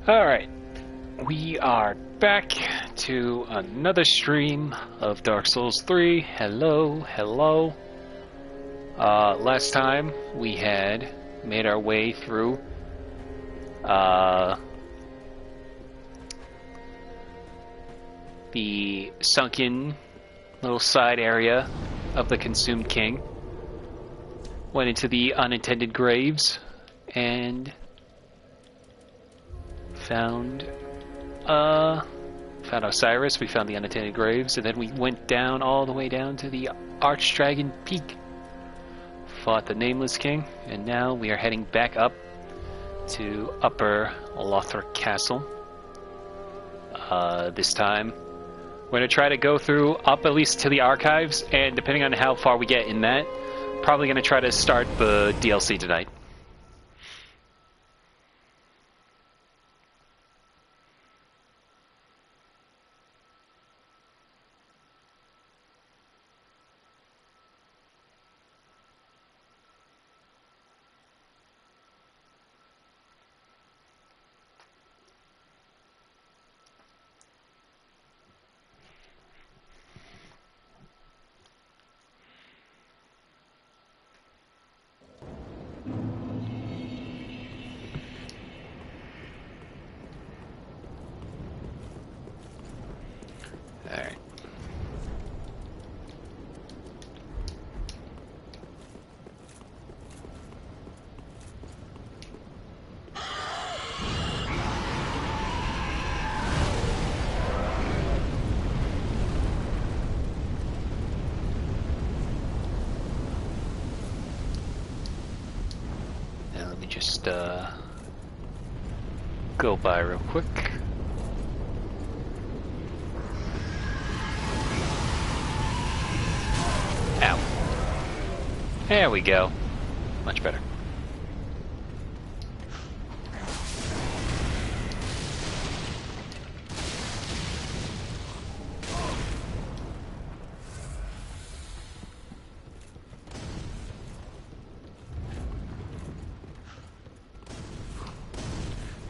Alright, we are back to another stream of Dark Souls 3. Hello, hello. Last time we had made our way through the sunken little side area of the Consumed King. Went into the unintended graves and found Osiris. We found the unattended graves, and then we went down all the way down to the Archdragon Peak. Fought the Nameless King, and now we are heading back up to Upper Lothric Castle. This time, we're gonna try to go through up at least to the archives, and depending on how far we get in that, probably gonna try to start the DLC tonight. Alright. Now let me just go by real quick. Ow. There we go. Much better.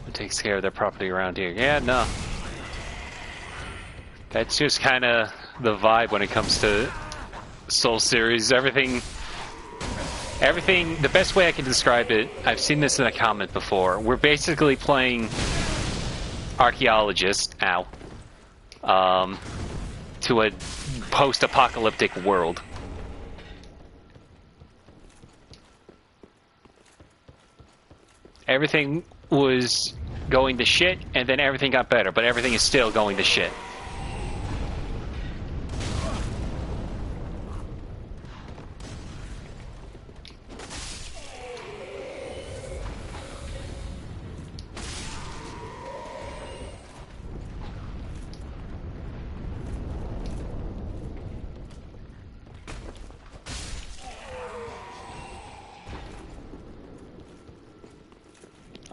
Who takes care of their property around here? Yeah, no. That's just kind of the vibe when it comes to Soul series. Everything, the best way I can describe it, I've seen this in a comment before, we're basically playing archaeologist, to a post-apocalyptic world. Everything was going to shit, and then everything got better, but everything is still going to shit.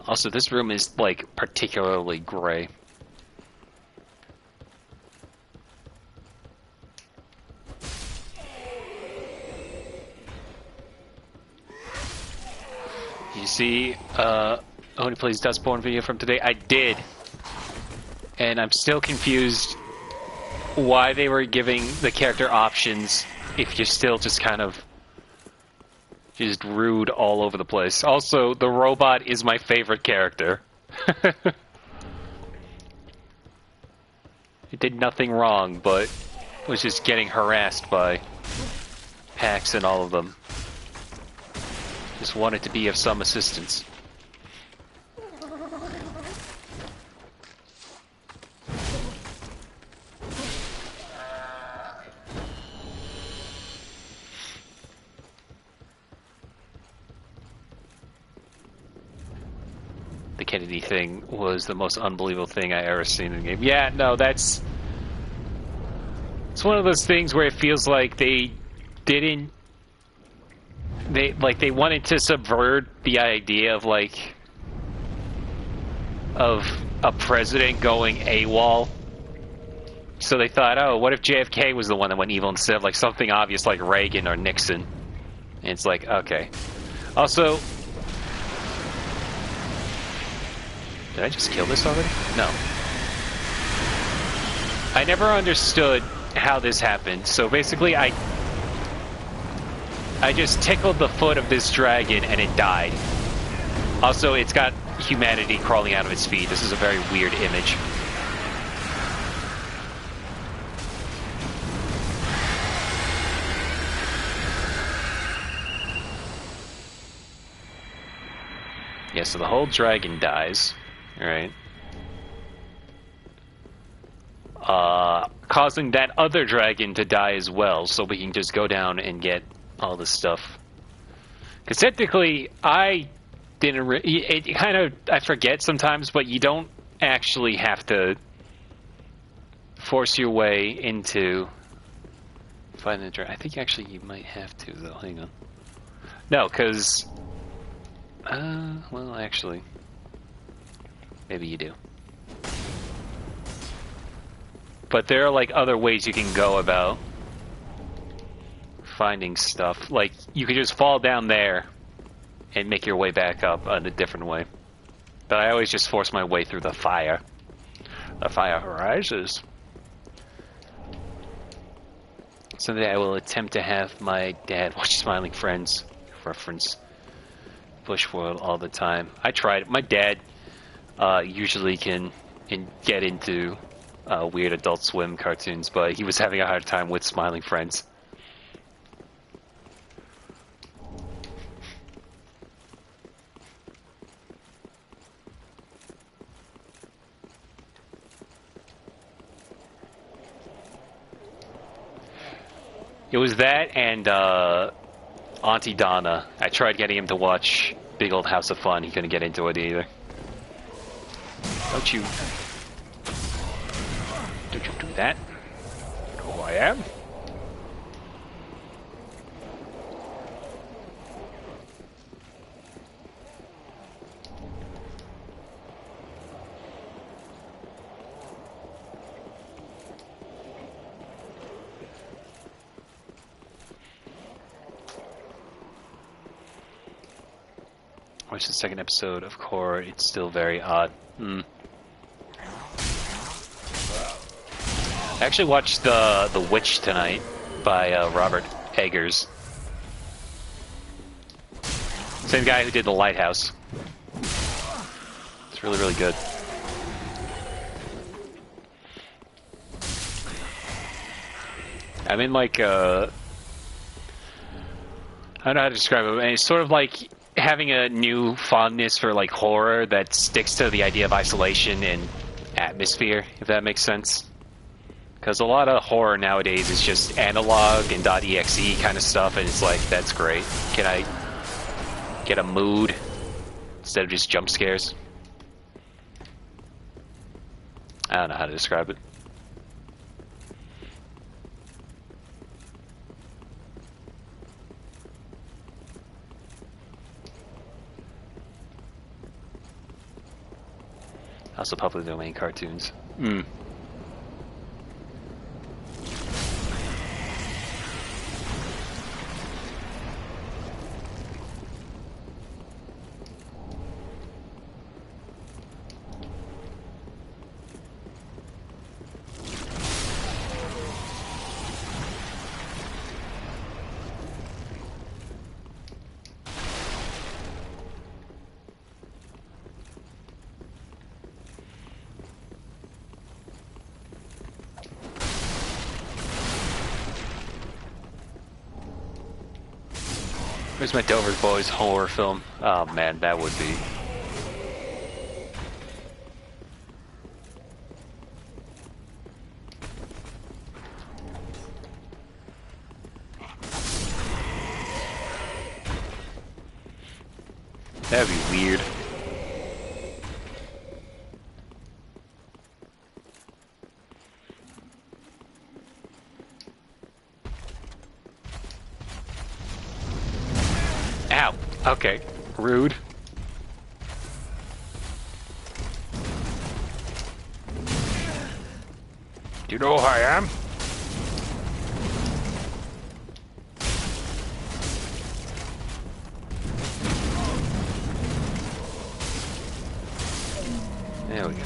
Also, this room is, like, particularly gray. You see, Oni plays Dustborn video from today? I did. And I'm still confused why they were giving the character options if you're still just kind of just rude all over the place. Also, the robot is my favorite character. It did nothing wrong, but was just getting harassed by hacks and all of them. Just wanted to be of some assistance. The Kennedy thing was the most unbelievable thing I ever seen in the game. Yeah, no, it's one of those things where it feels like they wanted to subvert the idea of of a president going AWOL. So they thought, oh, what if JFK was the one that went evil instead of like something obvious like Reagan or Nixon? And it's like, okay. Also, Did I just kill this already? No. I never understood how this happened. So basically, I just tickled the foot of this dragon and it died. Also, it's got humanity crawling out of its feet. This is a very weird image. Yeah, so the whole dragon dies. Alright. Causing that other dragon to die as well, so we can just go down and get all this stuff. Because technically, I didn't... it kind of... I forget sometimes, but you don't actually have to force your way into... finding the dragon. I think actually you might have to, though. Hang on. No, because... well, actually... maybe you do. But there are, like, other ways you can go about finding stuff. Like, you could just fall down there and make your way back up in a different way. But I always just force my way through the fire. The fire rises. Someday I will attempt to have my dad watch Smiling Friends. Reference Bushworld all the time. I tried. My dad usually can get into weird Adult Swim cartoons, but he was having a hard time with Smiling Friends. It was that and Auntie Donna. I tried getting him to watch Big Old House of Fun. He couldn't get into it either. Don't you do that? You know who I am? Watch the second episode of Core. It's still very odd. I actually watched The Witch tonight by Robert Eggers. Same guy who did The Lighthouse. It's really, really good. I'm in like I don't know how to describe it. It's sort of like having a new fondness for like horror that sticks to the idea of isolation and atmosphere, if that makes sense. Because a lot of horror nowadays is just analog and .exe kind of stuff, and it's like, that's great. Can I get a mood instead of just jump scares? I don't know how to describe it. Also public domain cartoons. Where's my Dover Boys horror film? Oh man, that would be. That'd be weird. Ow. Okay. Rude. Do you know who I am? There we go.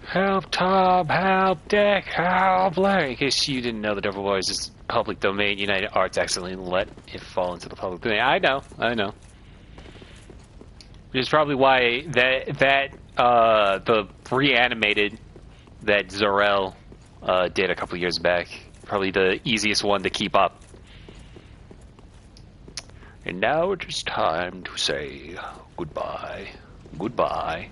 Help Tom, help Dick, help Larry. In case you didn't know, the Devil Boys is public domain. United Arts accidentally let it fall into the public domain. I know. Which is probably why the reanimated that Zorel did a couple years back, probably the easiest one to keep up. And now it is time to say goodbye. Goodbye.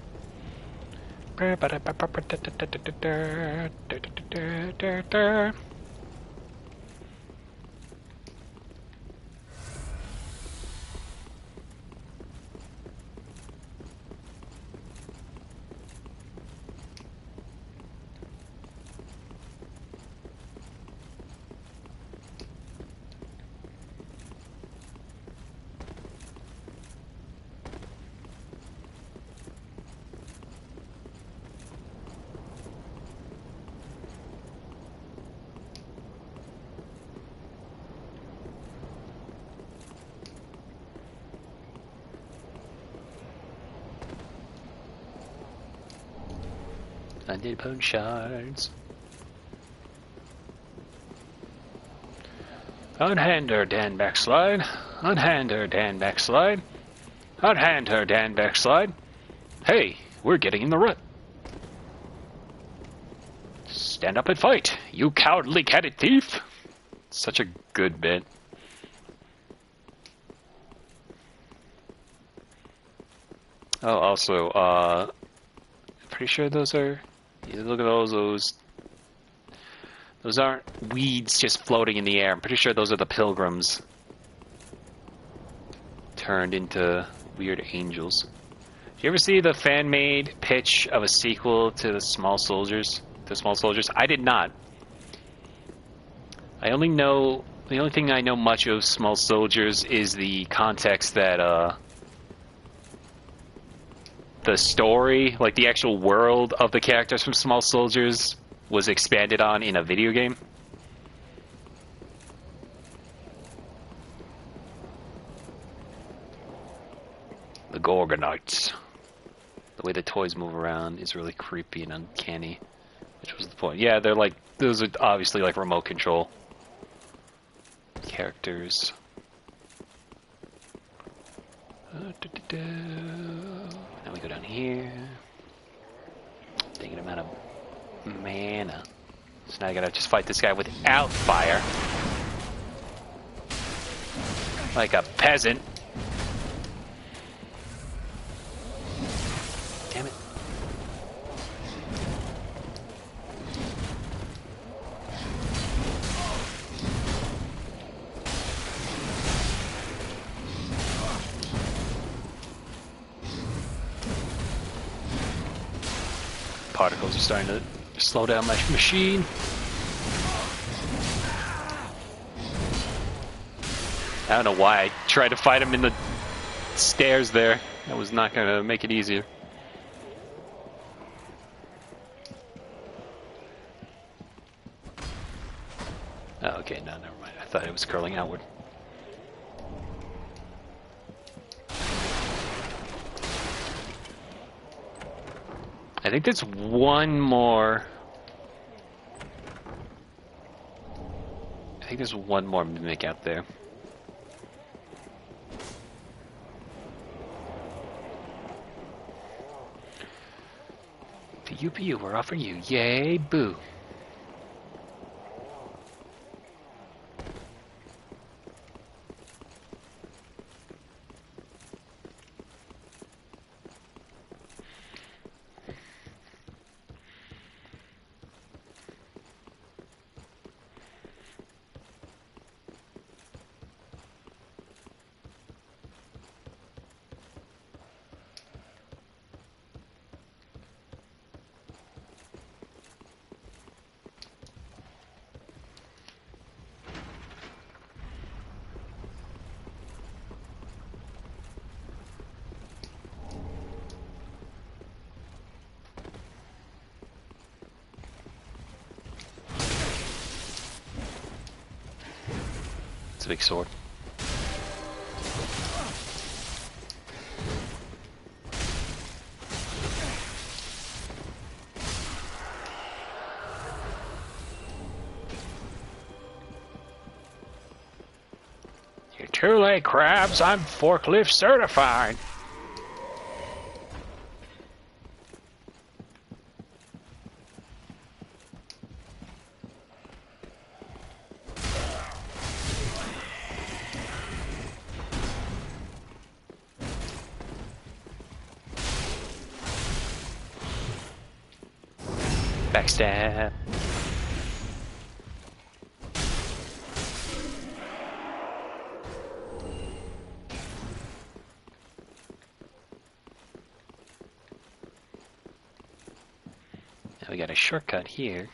Undead bone shards. Unhand her, Dan backslide. Unhand her, Dan backslide. Unhand her, Dan backslide. Hey, we're getting in the rut. Stand up and fight, you cowardly catted thief. Such a good bit. Oh, also, pretty sure those are... Yeah, look at those aren't weeds just floating in the air. I'm pretty sure those are the pilgrims turned into weird angels. Did you ever see the fan-made pitch of a sequel to The Small Soldiers? I did not. The only thing I know much of Small Soldiers is the context that, the story, like the actual world of the characters from Small Soldiers, was expanded on in a video game. The Gorgonites. The way the toys move around is really creepy and uncanny, which was the point. Yeah, they're like, those are obviously like remote control characters. Now we go down here. Taking him out of mana. So now I gotta just fight this guy without fire. Like a peasant. Damn it. Particles are starting to slow down my machine. I don't know why I tried to fight him in the stairs there. That was not going to make it easier. Oh, okay, no, never mind. I thought it was curling outward. I think there's one more. I think there's one more mimic out there. The UPU, we're offering you. Yay, boo. It's a big sword. Too late, crabs. I'm forklift certified. Backstab. Now we got a shortcut here.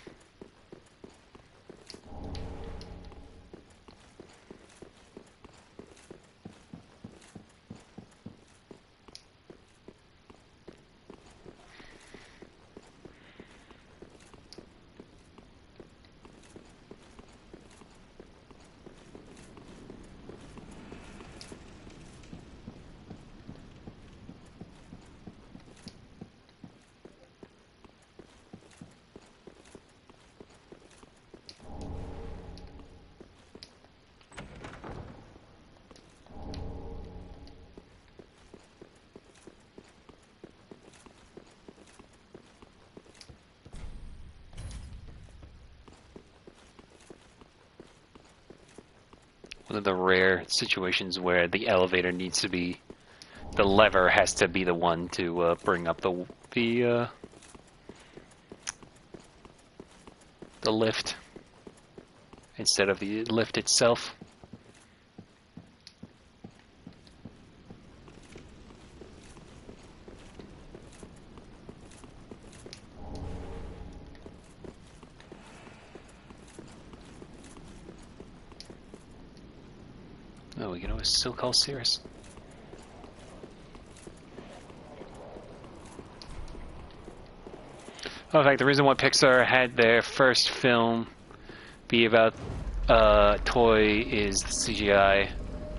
One of the rare situations where the elevator needs to be, the lever has to be the one to bring up the lift instead of the lift itself. Oh, we can always still call Cirrus. Oh, in fact, the reason why Pixar had their first film be about toy is the CGI.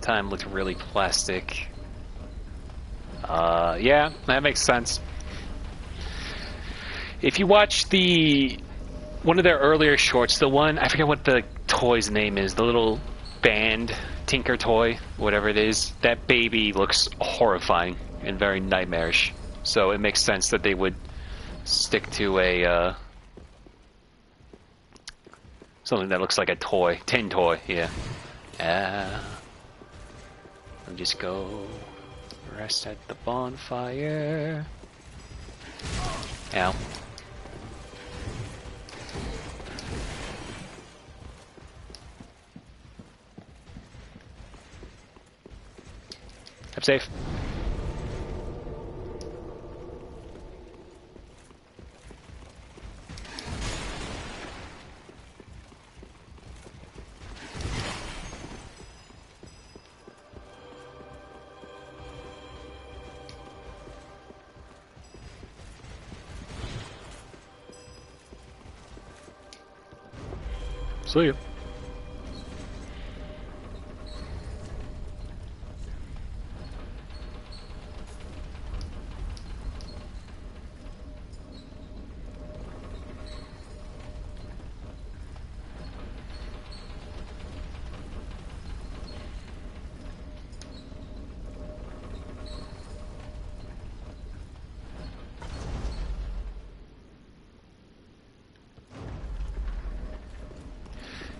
Time looked really plastic. Yeah, that makes sense. If you watch one of their earlier shorts, the one, I forget what the toy's name is, the little band Tinker toy, whatever it is, that baby looks horrifying and very nightmarish. So it makes sense that they would stick to a something that looks like a toy, tin toy. Yeah. I'll just go rest at the bonfire. Ow. I'm safe. See you.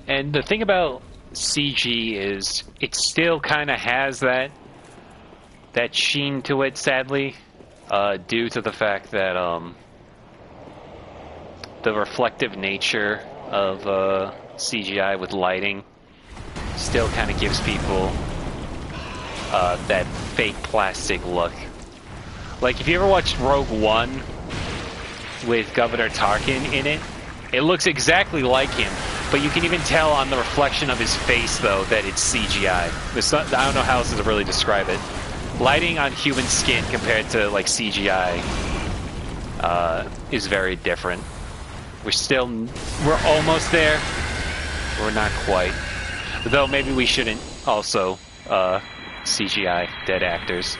And the thing about CG is it still kind of has that sheen to it, sadly, due to the fact that the reflective nature of CGI with lighting still kind of gives people that fake plastic look. Like if you ever watched Rogue One with Governor Tarkin in it, it looks exactly like him. But you can even tell on the reflection of his face, though, that it's CGI. I don't know how else to really describe it. Lighting on human skin compared to, like, CGI is very different. We're almost there. We're not quite. Though maybe we shouldn't also CGI dead actors.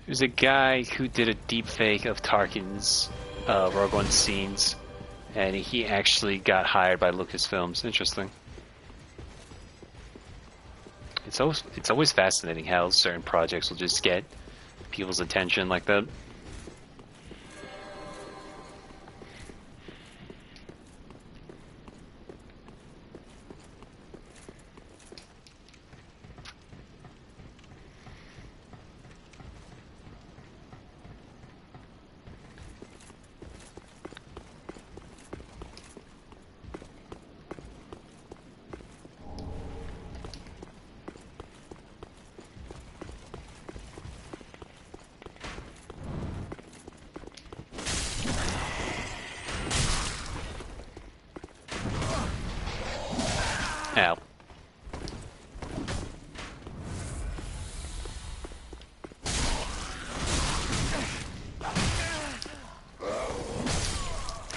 There's a guy who did a deep fake of Tarkin's Rogue One scenes, and he actually got hired by Lucasfilms. Interesting. It's always fascinating how certain projects will just get people's attention like that. Ow.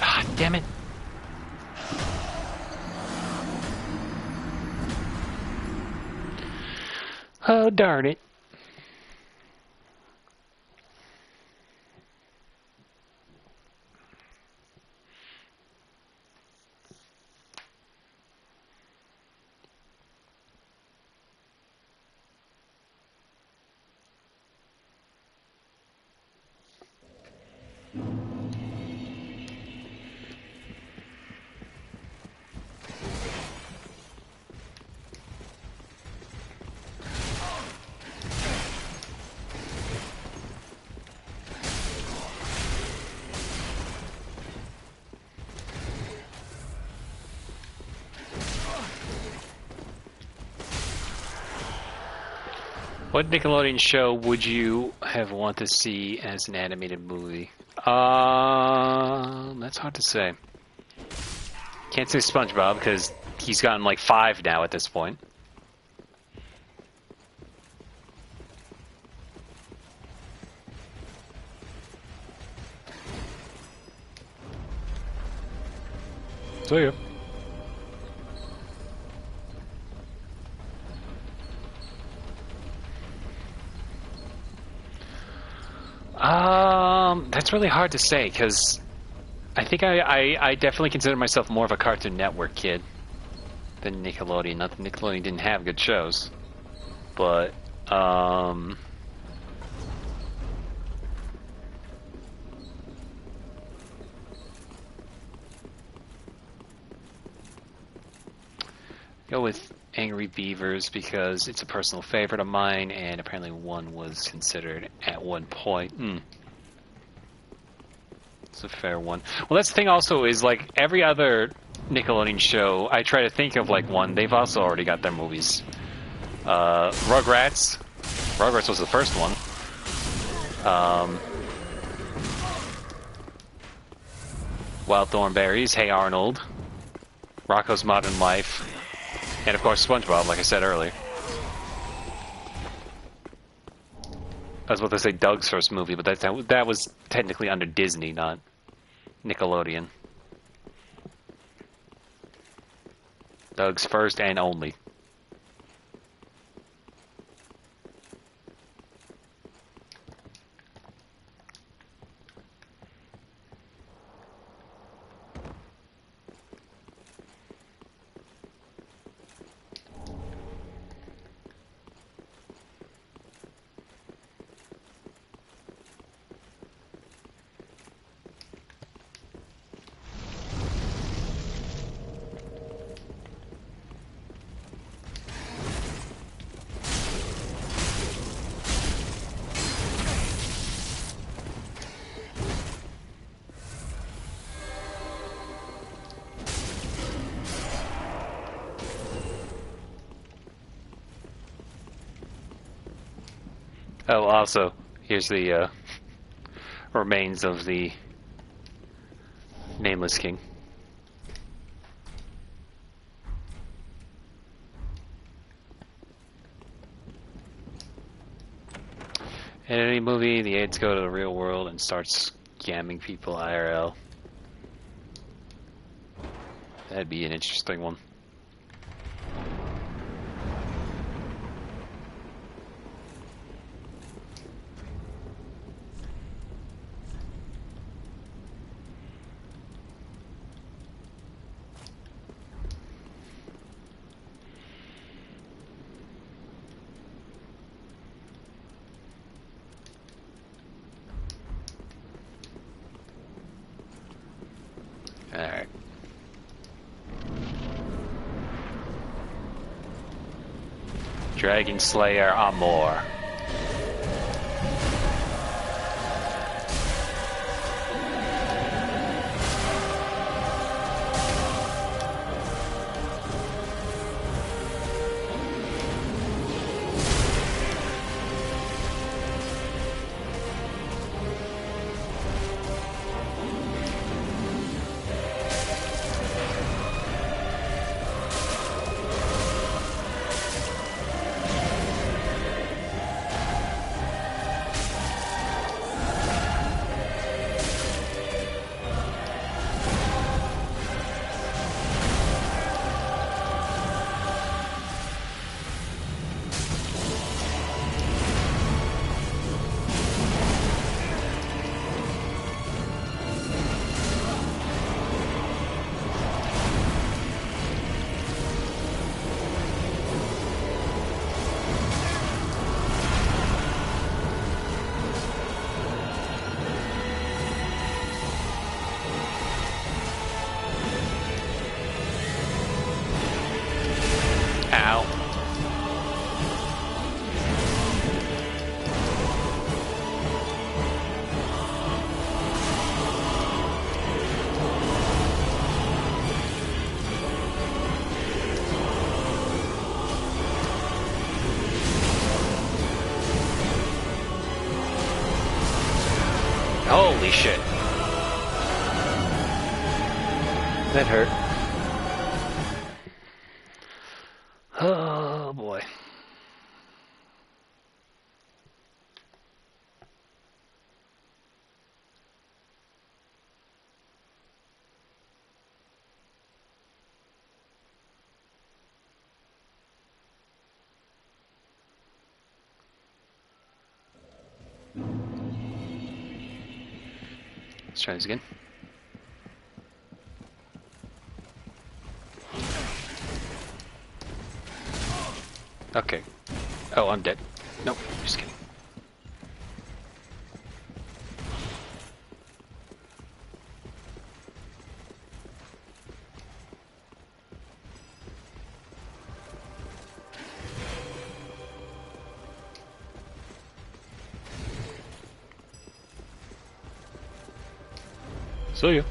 Ah, damn it. Oh, darn it. What Nickelodeon show would you have want to see as an animated movie? That's hard to say. Can't say SpongeBob because he's gotten like 5 now at this point. So yeah. That's really hard to say because I think I definitely consider myself more of a Cartoon Network kid than Nickelodeon. Not that Nickelodeon didn't have good shows, but go with Angry Beavers because it's a personal favorite of mine, and apparently one was considered at one point. It's a fair one. Well, that's the thing also is, like, every other Nickelodeon show, I try to think of, like, one. They've also already got their movies. Rugrats. Rugrats was the first one. Wild Thornberries, Hey Arnold, Rocko's Modern Life, and, of course, SpongeBob, like I said earlier. I was about to say Doug's first movie, but that was technically under Disney, not Nickelodeon. Doug's first and only. Oh, also, here's the remains of the Nameless King. In any movie, the aides go to the real world and start scamming people IRL. That'd be an interesting one. Dragon Slayer Amor. Ow. Holy shit. That hurt. Oh boy. Let's try this again. Okay. Oh, I'm dead. Nope, just kidding. See ya.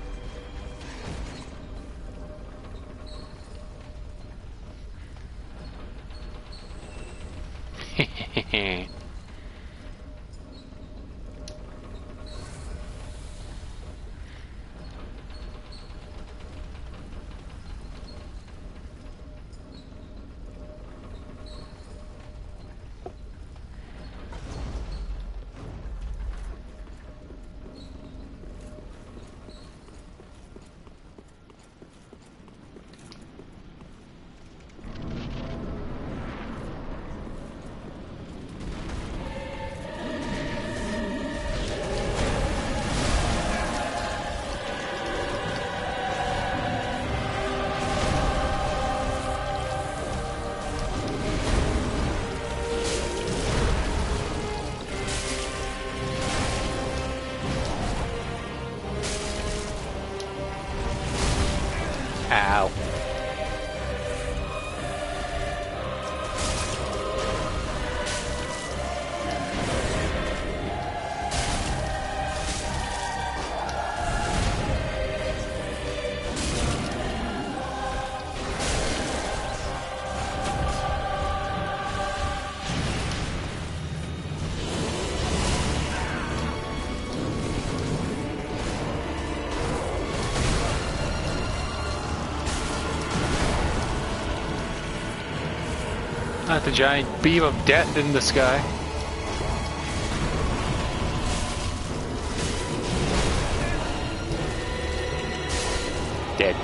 Ow. Not the giant beam of death in the sky. Dead.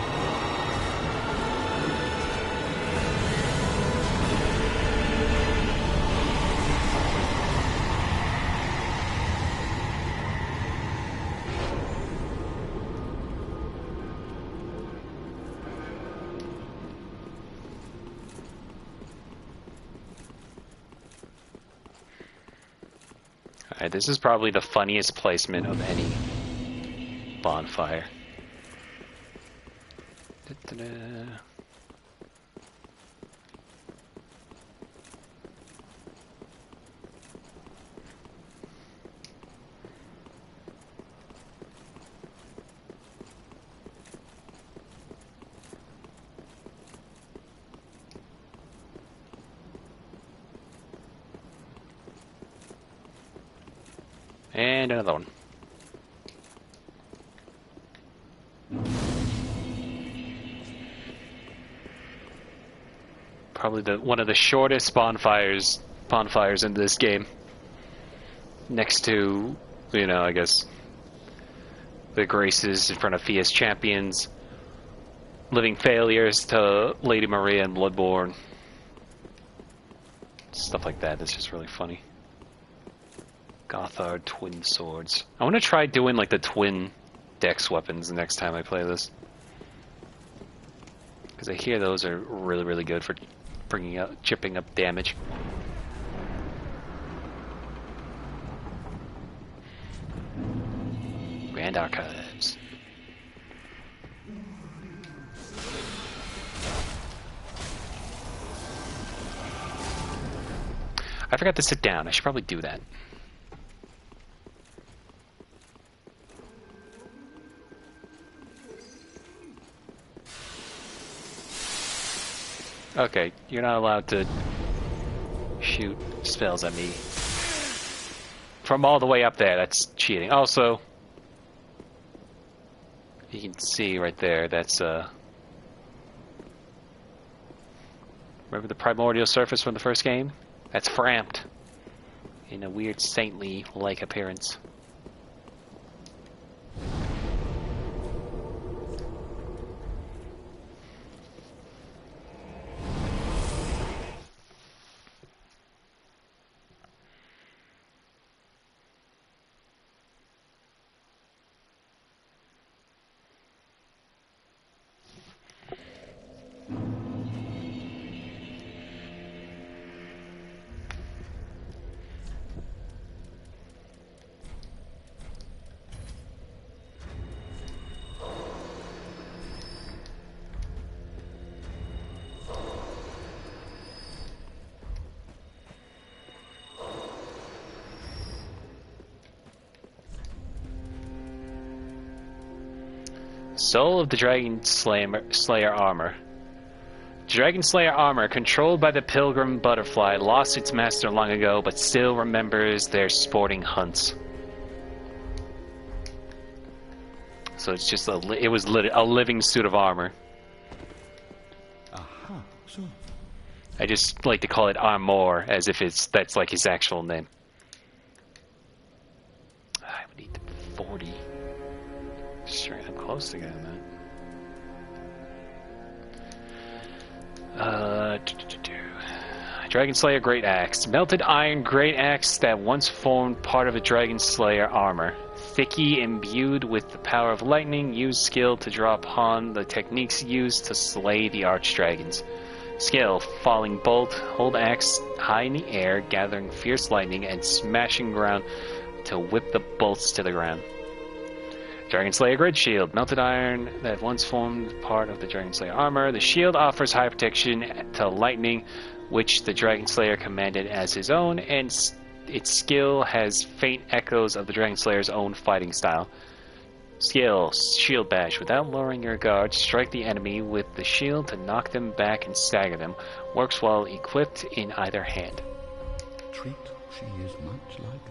Alright, this is probably the funniest placement of any bonfire. Da-da-da. And another one. Probably one of the shortest bonfires in this game. Next to, you know, I guess the Graces in front of Fia's Champions, Living Failures to Lady Maria and Bloodborne. Stuff like that, that's just really funny. Gothard Twin Swords. I want to try doing like the twin dex weapons the next time I play this. Because I hear those are really, really good for chipping up damage. Grand Archives. I forgot to sit down. I should probably do that. Okay, you're not allowed to shoot spells at me from all the way up there. That's cheating. Also, you can see right there, that's remember the primordial surface from the first game? That's framped in a weird saintly-like appearance. Soul of the Dragon Slayer armor. Dragon Slayer armor, controlled by the pilgrim butterfly, lost its master long ago, but still remembers their sporting hunts. So it's just a living suit of armor. Aha, so. I just like to call it armor, as if that's like his actual name. I would need 40. Sure, I'm close to getting that. Dragon Slayer Great Axe. Melted iron Great Axe that once formed part of a Dragon Slayer armor. Thicky imbued with the power of lightning. Use skill to draw upon the techniques used to slay the archdragons. Skill, Falling Bolt. Hold axe high in the air, gathering fierce lightning and smashing ground to whip the bolts to the ground. Dragon Slayer Grid Shield. Melted iron that once formed part of the Dragon Slayer armor. The shield offers high protection to lightning, which the Dragon Slayer commanded as his own, and its skill has faint echoes of the Dragon Slayer's own fighting style. Skill, Shield Bash. Without lowering your guard, strike the enemy with the shield to knock them back and stagger them. Works while equipped in either hand. Treat, she is much like thee.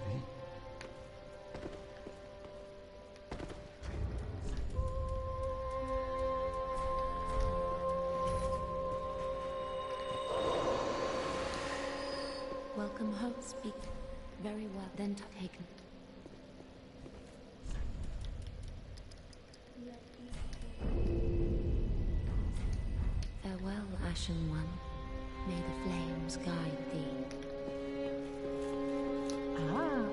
Welcome home, speak. Very well, then taken. Farewell, Ashen One. May the flames guide thee. Ah.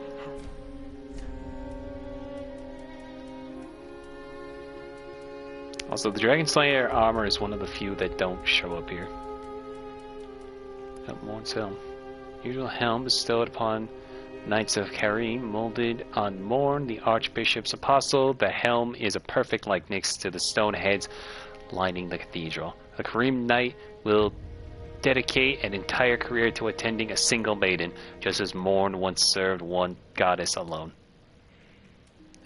Also, the Dragon Slayer armor is one of the few that don't show up here. At Morn's Helm. Usual helm bestowed upon Knights of Karim, molded on Morn, the Archbishop's apostle. The helm is a perfect likeness to the stone heads lining the cathedral. A Karim Knight will dedicate an entire career to attending a single maiden, just as Morn once served one goddess alone.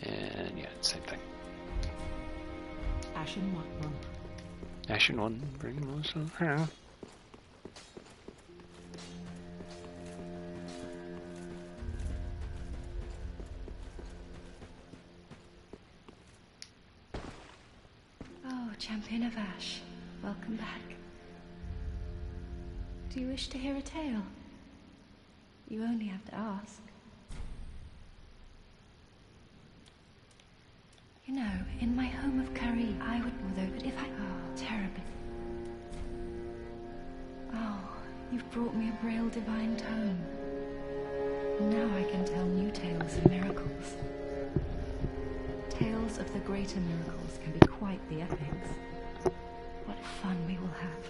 And yeah, same thing. Ashen One. Ashen One, bring most of her. Champion of Ash, welcome back. Do you wish to hear a tale? You only have to ask. You know, in my home of Kari, I would although, but if I... Oh, terribly. Oh, you've brought me a Braille divine tome. Now I can tell new tales of miracles. Tales of the greater miracles can be quite the epics. What fun we will have.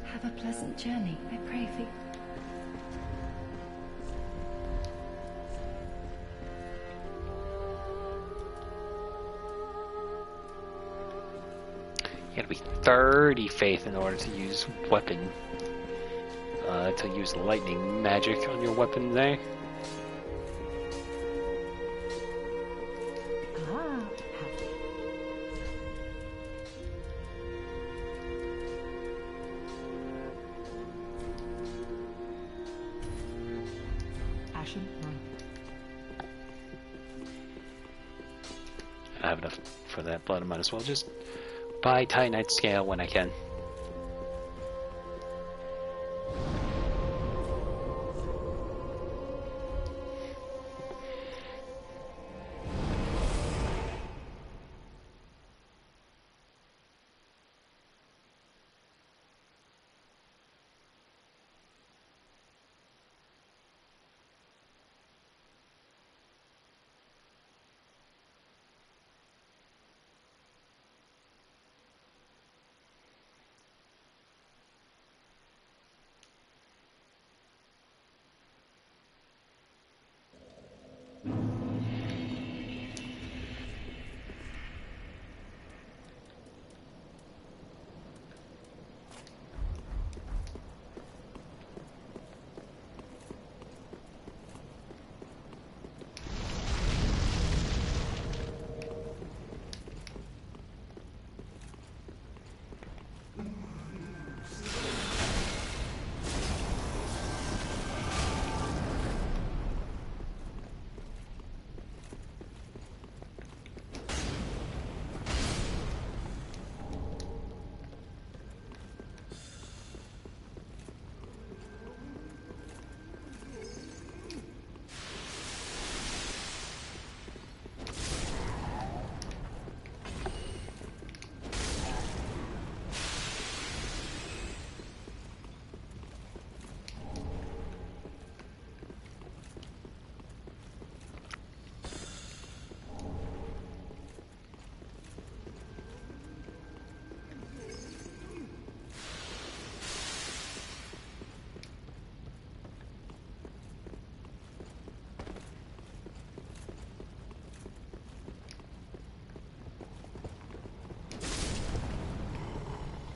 Have a pleasant journey, I pray for you. You gotta be 30 faith in order to use weapon. To use lightning magic on your weapon there. Ah, Ashen, run. I have enough for that blood. I might as well just buy Titanite scale when I can.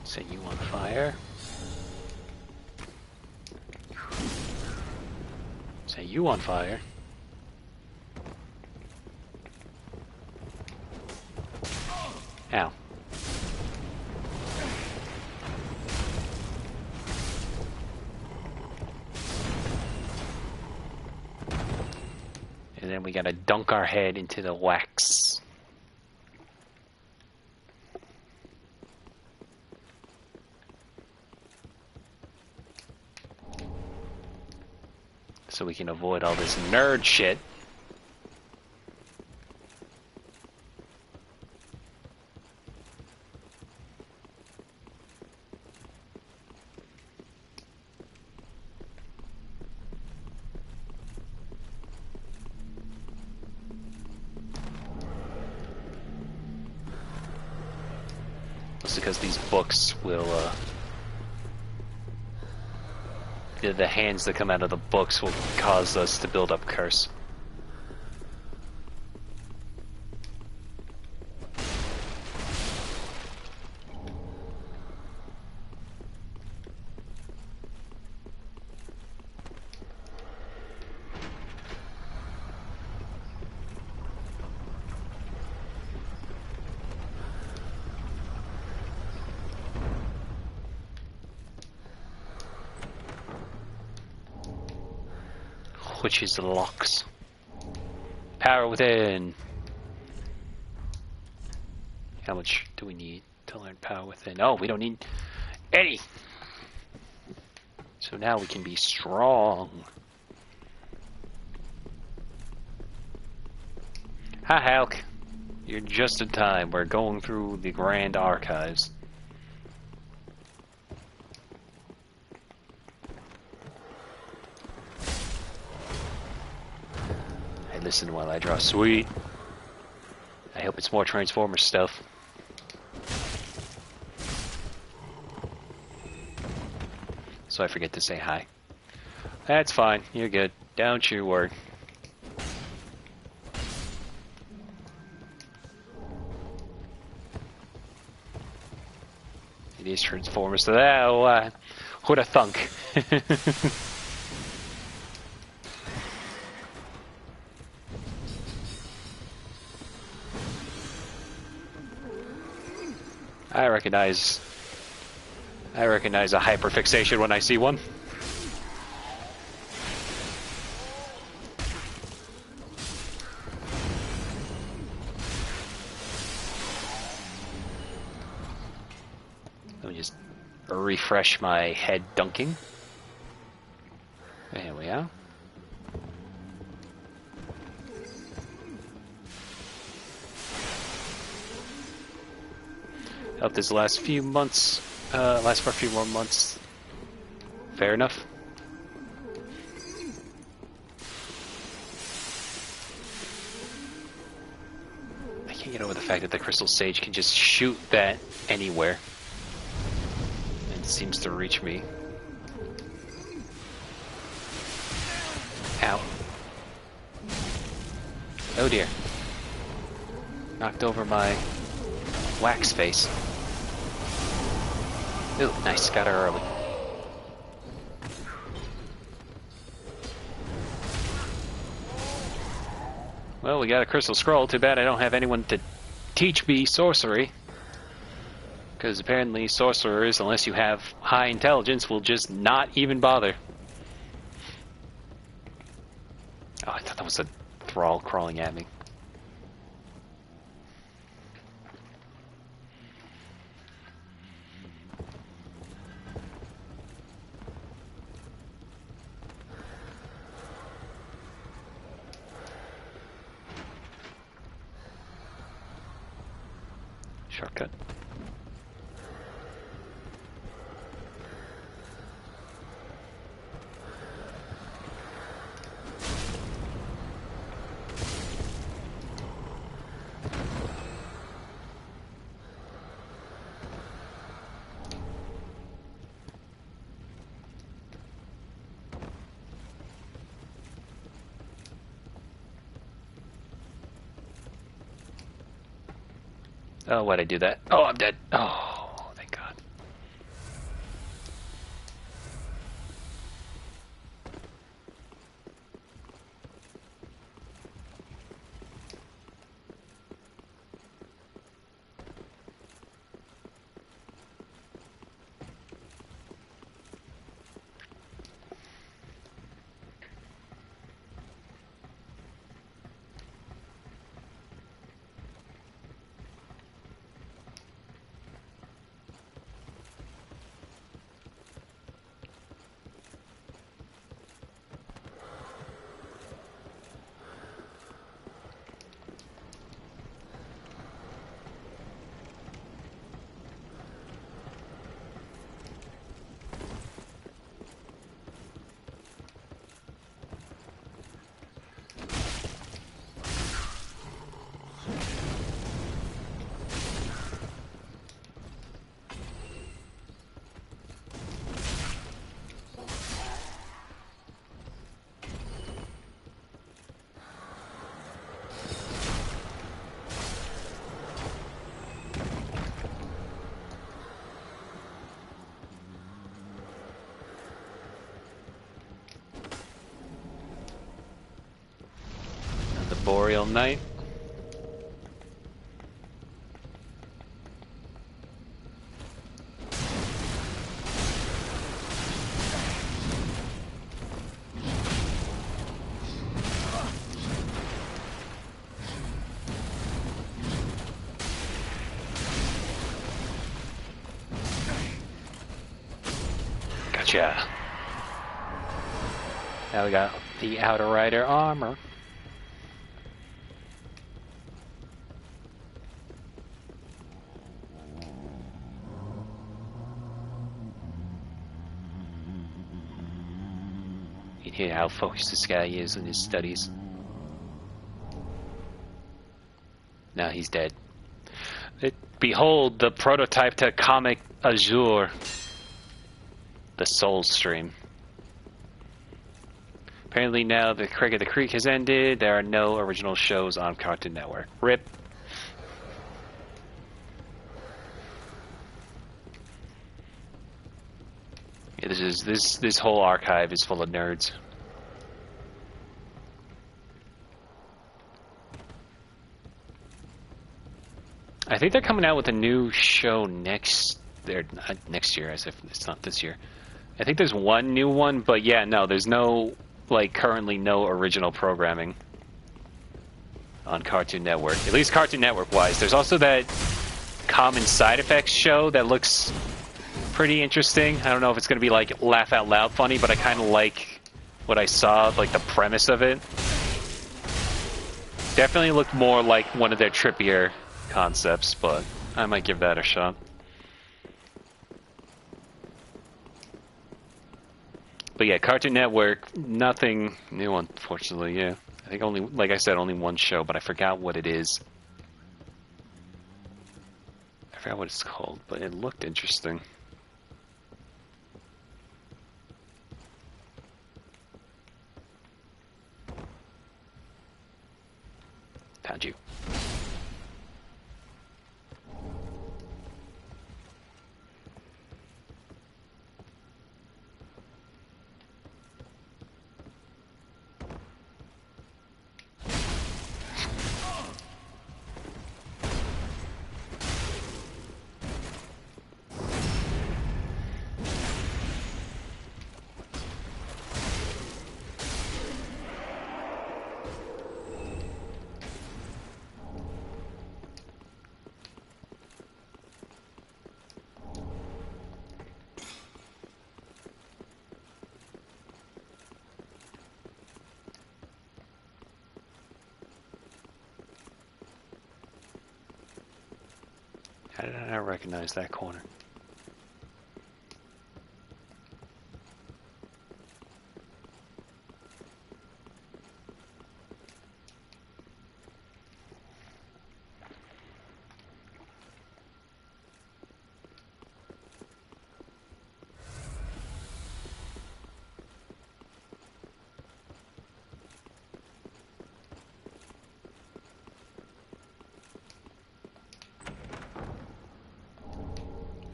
Set you on fire. Set you on fire. Ow. And then we gotta dunk our head into the wax. So we can avoid all this nerd shit. It's because these books will, the hands that come out of the books will cause us to build up curse. which is the locks. Power within. How much do we need to learn power within? Oh, we don't need any. So now we can be strong. Hi, Halk. You're just in time. We're going through the Grand Archives. Hey, listen while I draw. Sweet. I hope it's more Transformers stuff. So I forget to say hi. That's fine. You're good. Don't you worry. It is Transformers. So that, who'da thunk? I recognize a hyperfixation when I see one. Let me just refresh my head dunking. There we are. Helped this last few months, last for a few more months. Fair enough. I can't get over the fact that the Crystal Sage can just shoot that anywhere. It seems to reach me. Ow. Oh dear. Knocked over my wax face. Ooh, nice. Got her early. Well, we got a crystal scroll. Too bad I don't have anyone to teach me sorcery. Because apparently sorcerers, unless you have high intelligence, will just not even bother. Oh, I thought that was a thrall crawling at me. Shortcut. Oh, why'd I do that? Oh, I'm dead. Oh, thank God. The Boreal Knight. Gotcha. Now we got the Outer Rider armor. You hear how focused this guy is in his studies. Now he's dead. Behold the prototype to Comic Azure. The Soul Stream. Apparently now the Craig of the Creek has ended. There are no original shows on Cartoon Network. RIP. Yeah, this whole archive is full of nerds. I think they're coming out with a new show next year, as if it's not this year. I think there's one new one, but yeah, no, there's no, like, currently no original programming on Cartoon Network. At least Cartoon Network-wise. There's also that Common Side Effects show that looks pretty interesting. I don't know if it's going to be, like, laugh out loud funny, but I kind of like what I saw, like, the premise of it. Definitely looked more like one of their trippier concepts, but I might give that a shot. But yeah, Cartoon Network, nothing new, unfortunately. Yeah, I think only, like I said, only one show, but I forgot what it is. I forgot what it's called, but it looked interesting. Found you. How did I not recognize that corner?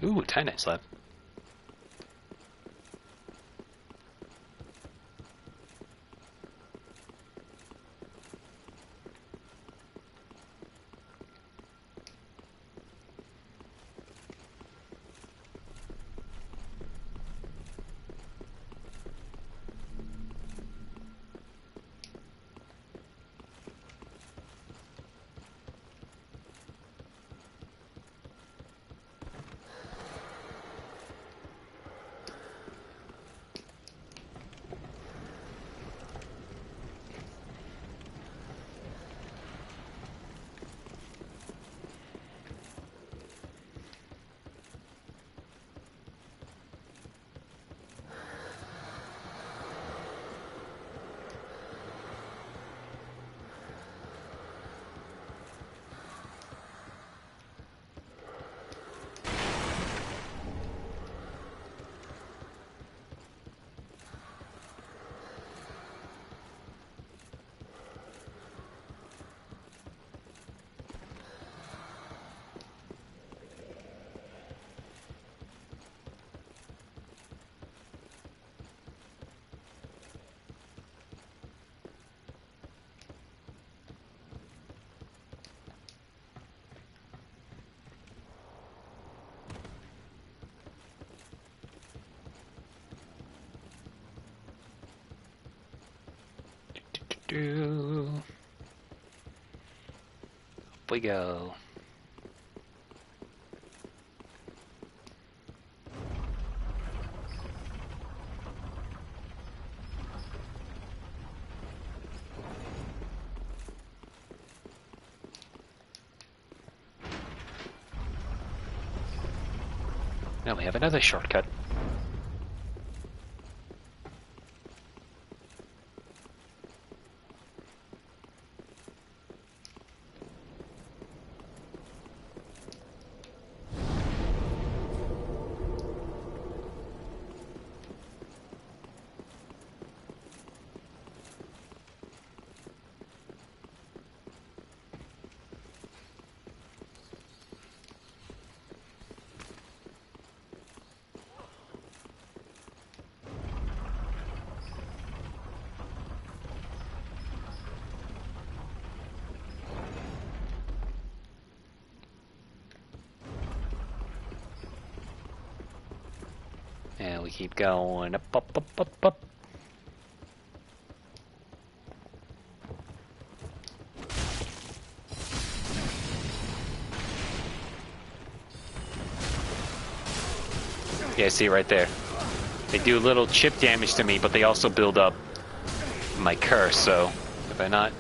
Ooh, Titanite slab. Up we go. Now we have another shortcut. And we keep going up, up, up, up, up. Yeah, see right there. They do a little chip damage to me, but they also build up my curse, so if I'm not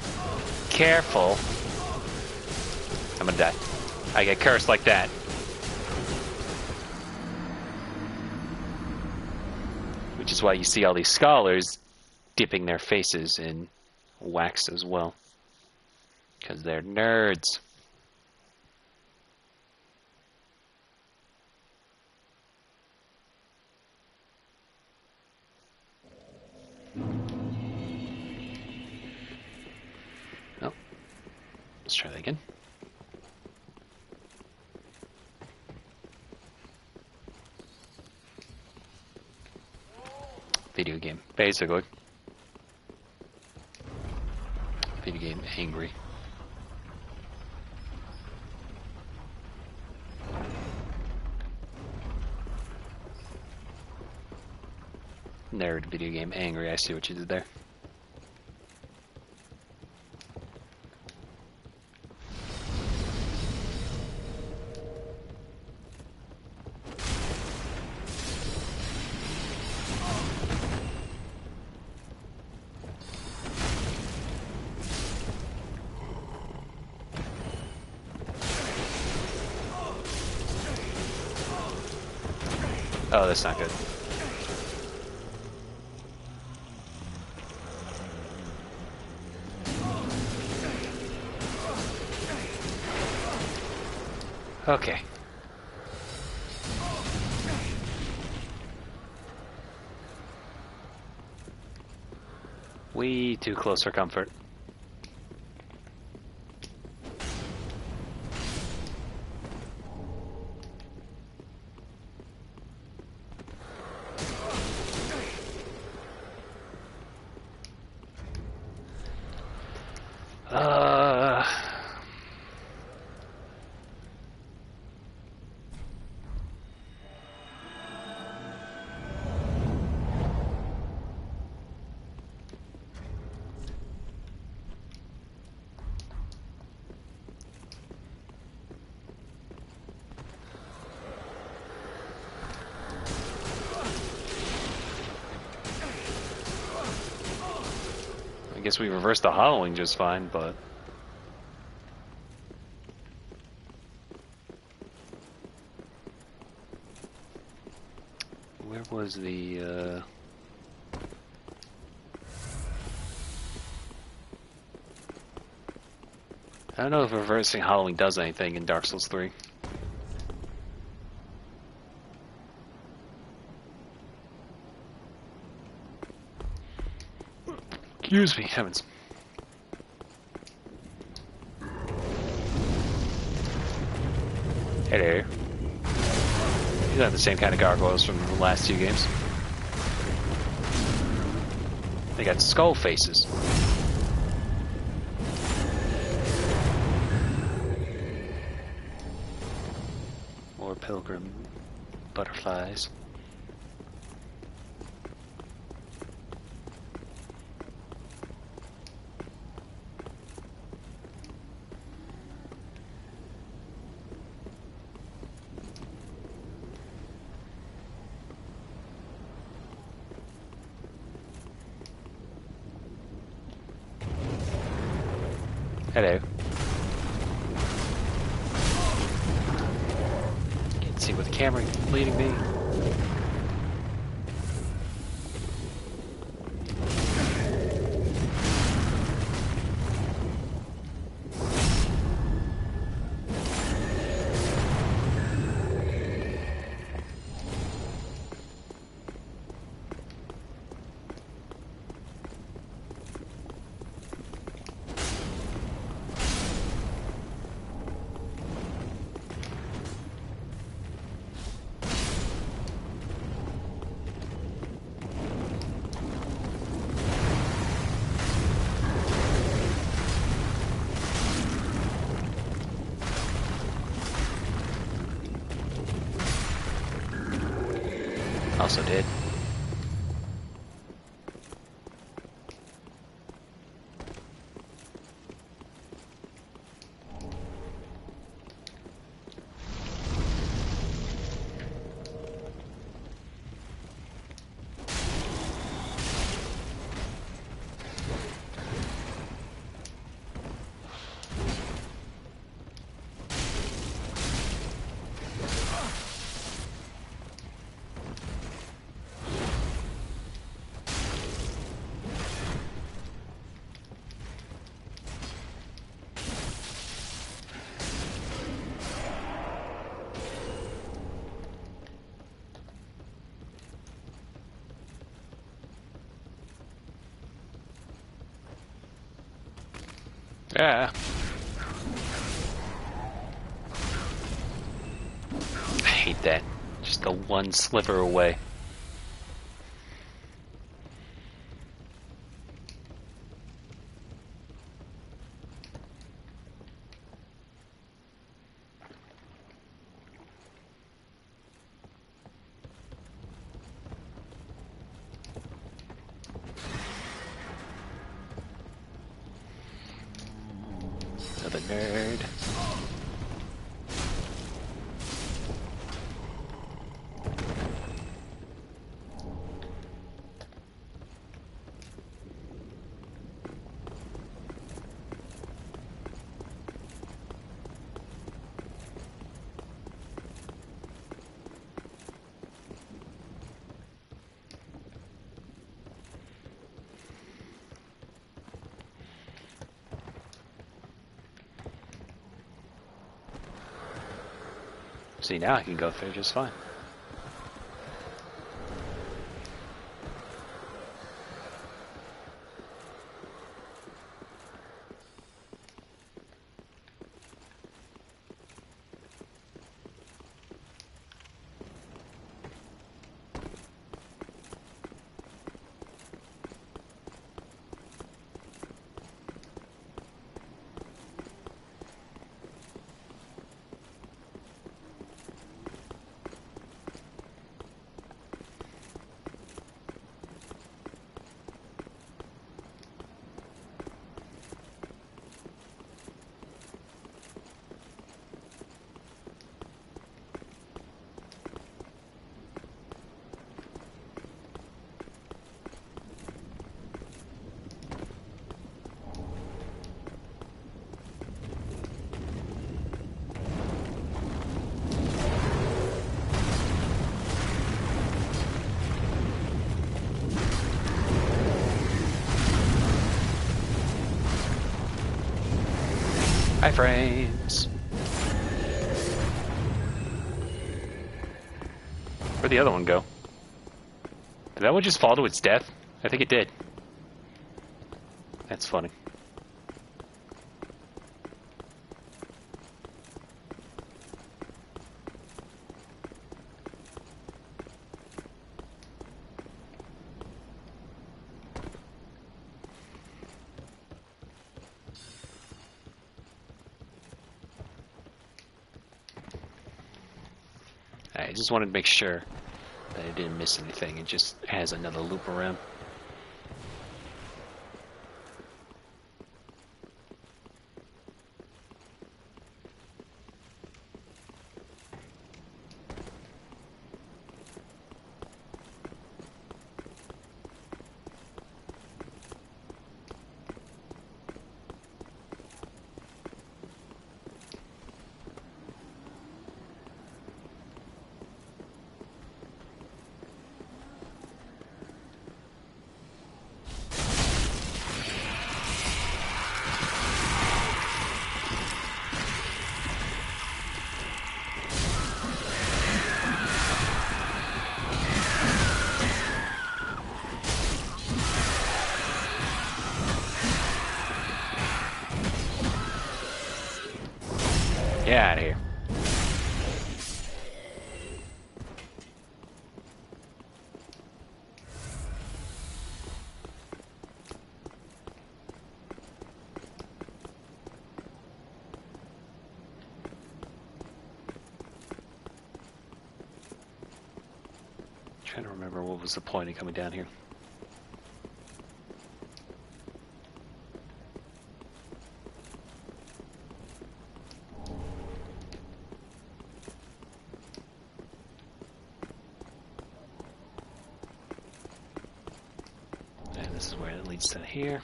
careful, I'm gonna die. I get cursed like that. Which is why you see all these scholars dipping their faces in wax as well. Because they're nerds. Oh, let's try that again. Video game, basically. Video game angry. Nerd video game angry, I see what you did there. Oh, that's not good. Okay. Way too close for comfort. I guess we reversed the hollowing just fine, but... Where was the, I don't know if reversing hollowing does anything in Dark Souls 3. Excuse me, heavens. Hello. These aren't the same kind of gargoyles from the last two games. They got skull faces. More pilgrim butterflies. Hello. Get see where the camera is leading me. Also did. Yeah. I hate that. Just the one sliver away. Another nerd. See, now I can go through just fine. Hi, frames. Where'd the other one go? Did that one just fall to its death? I think it did. That's funny. I just wanted to make sure that I didn't miss anything. It just has another loop around. Get out of here. Trying to remember what was the point of coming down here. And this is where it leads to here.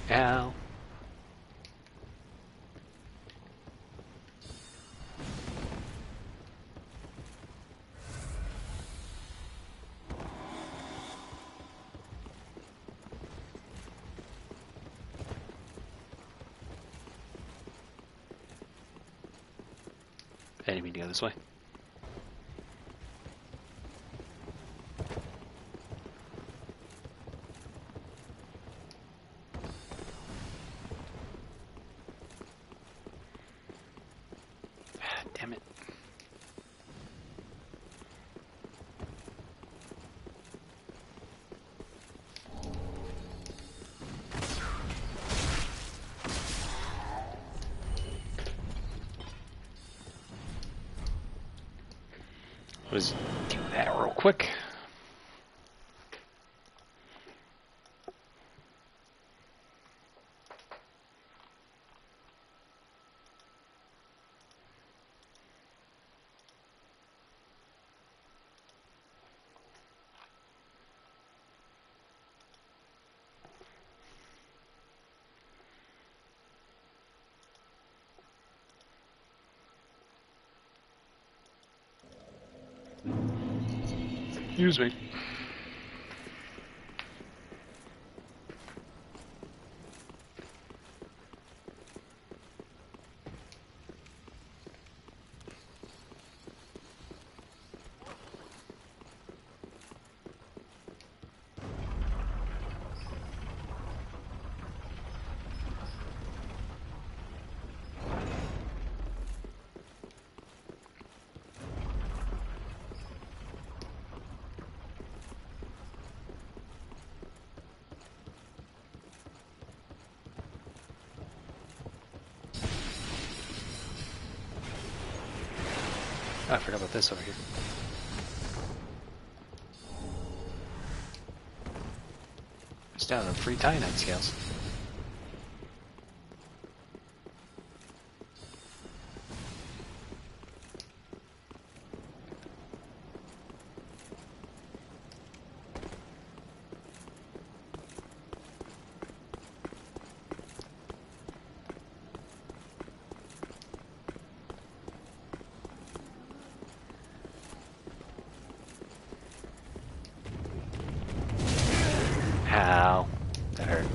Ow. I didn't mean to go this way. Damn it. Let's do that real quick. Excuse me. Oh, I forgot about this over here. It's down to 3 Titanite scales. Ow. That hurt.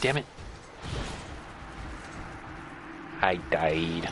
Damn it. I died.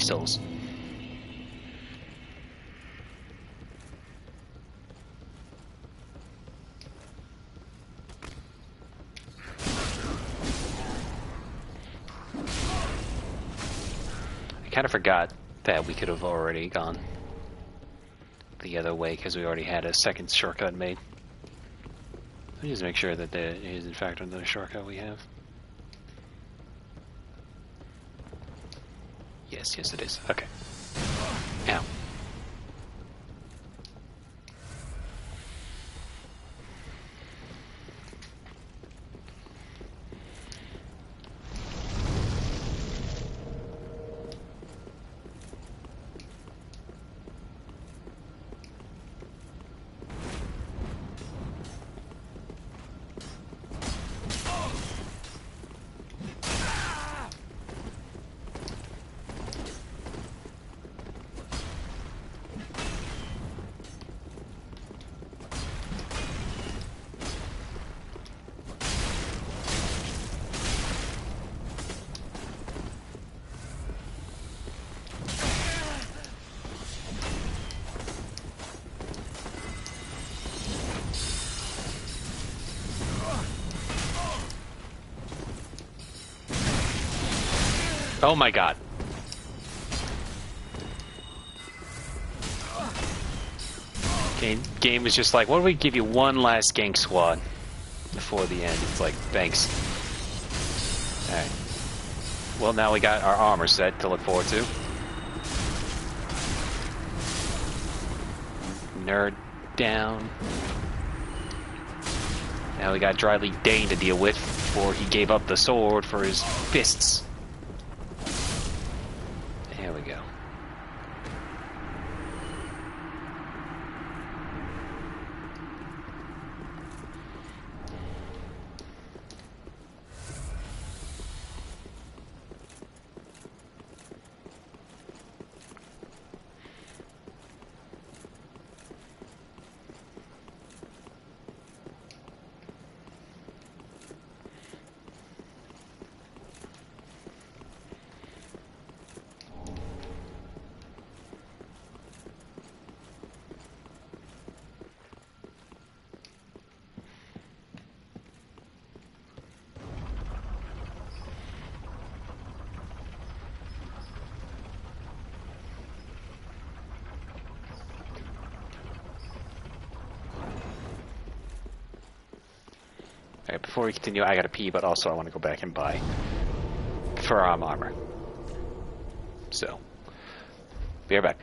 these souls. I kind of forgot that we could have already gone the other way because we already had a second shortcut made. Let me just make sure that there is in fact another shortcut we have. Yes, yes it is. Okay. Ow. Oh my god. Game is just like, what do we give you one last gank squad before the end? It's like, thanks. Alright. Well, now we got our armor set to look forward to. Nerd down. Now we got Dryly Dane to deal with before he gave up the sword for his fists. There we go. Alright, before we continue, I gotta pee, but also I want to go back and buy firearm armor. So, be right back.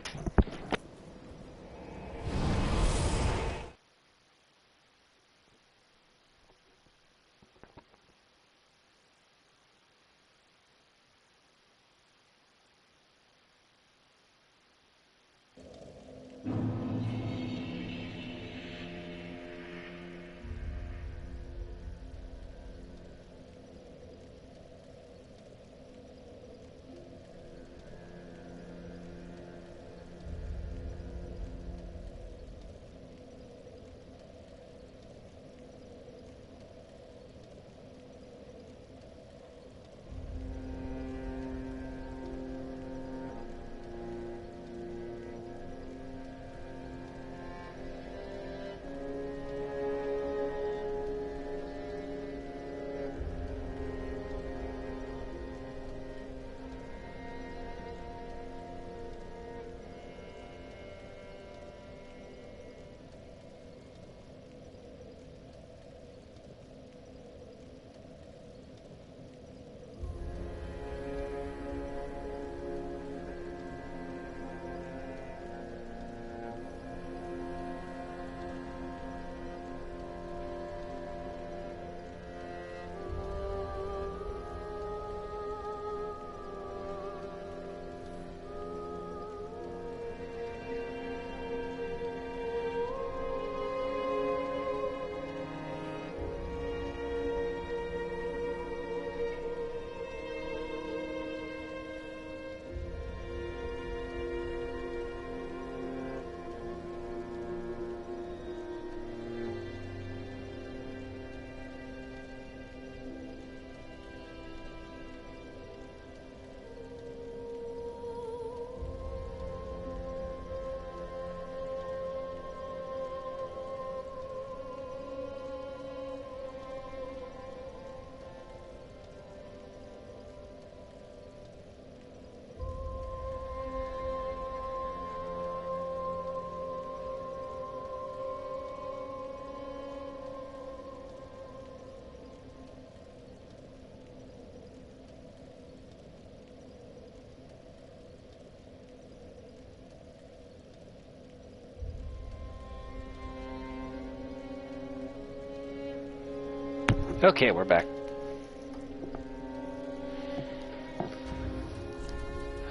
Okay, we're back.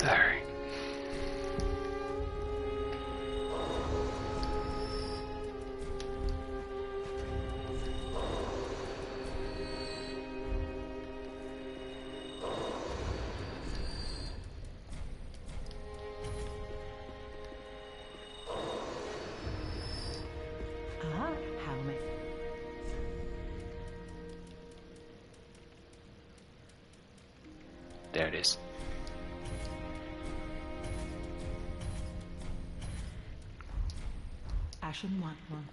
Alright. How many? There it is. Ashen white one.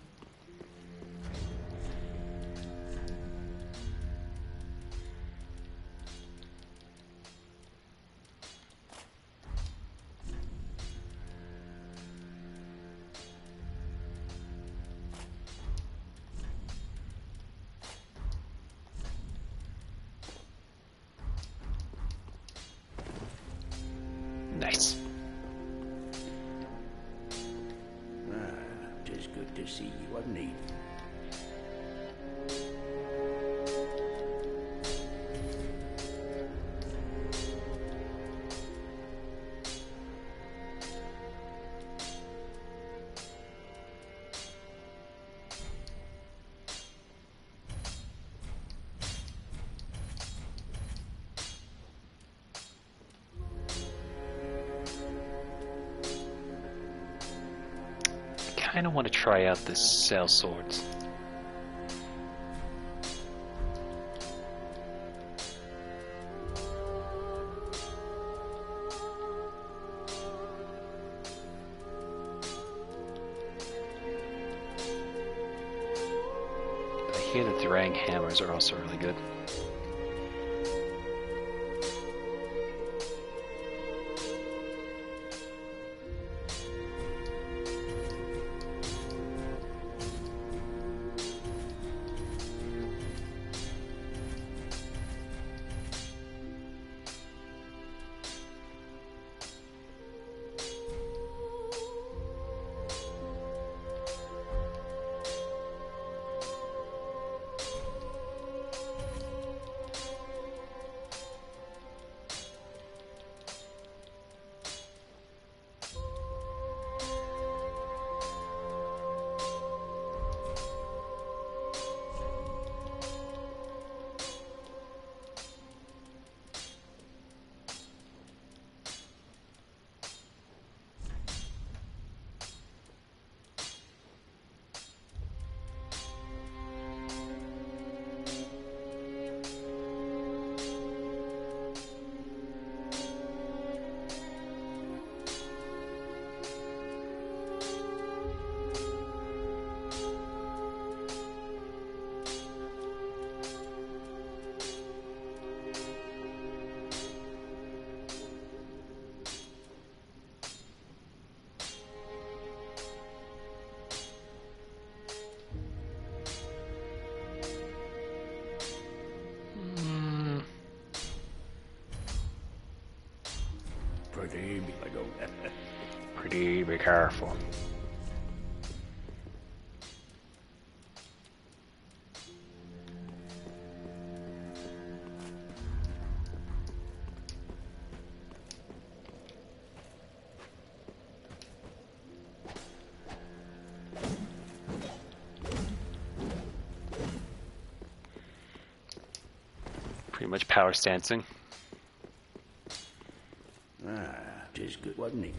Nice. Tis good to see you, wasn't it? I kind of want to try out this cell swords. I hear that the Rang hammers are also really good. Pretty be careful. Pretty much power stancing. Tis good, wasn't it?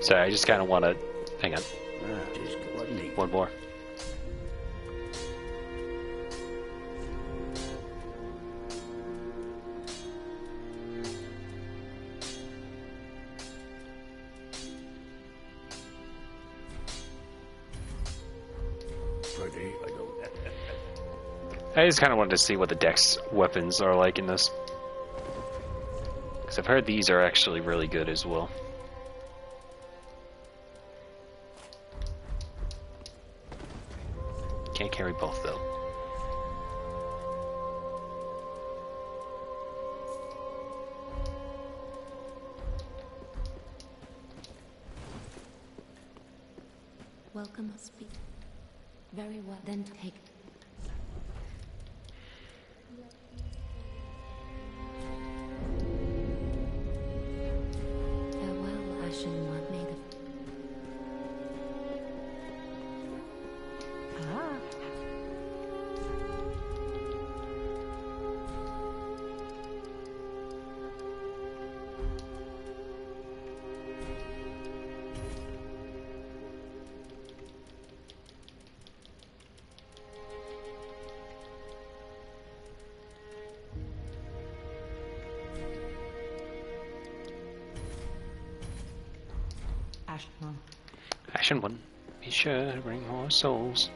Sorry, I just kind of want to... Hang on. Just good, wasn't he? One more. Pretty, I don't. I just kind of wanted to see what the Dex weapons are like in this. Because I've heard these are actually really good as well. Can't carry both though. Welcome, speak. Very well, then take. Farewell, Ashen One. May the Ah. Ashton. Ashen One, be sure to bring more souls.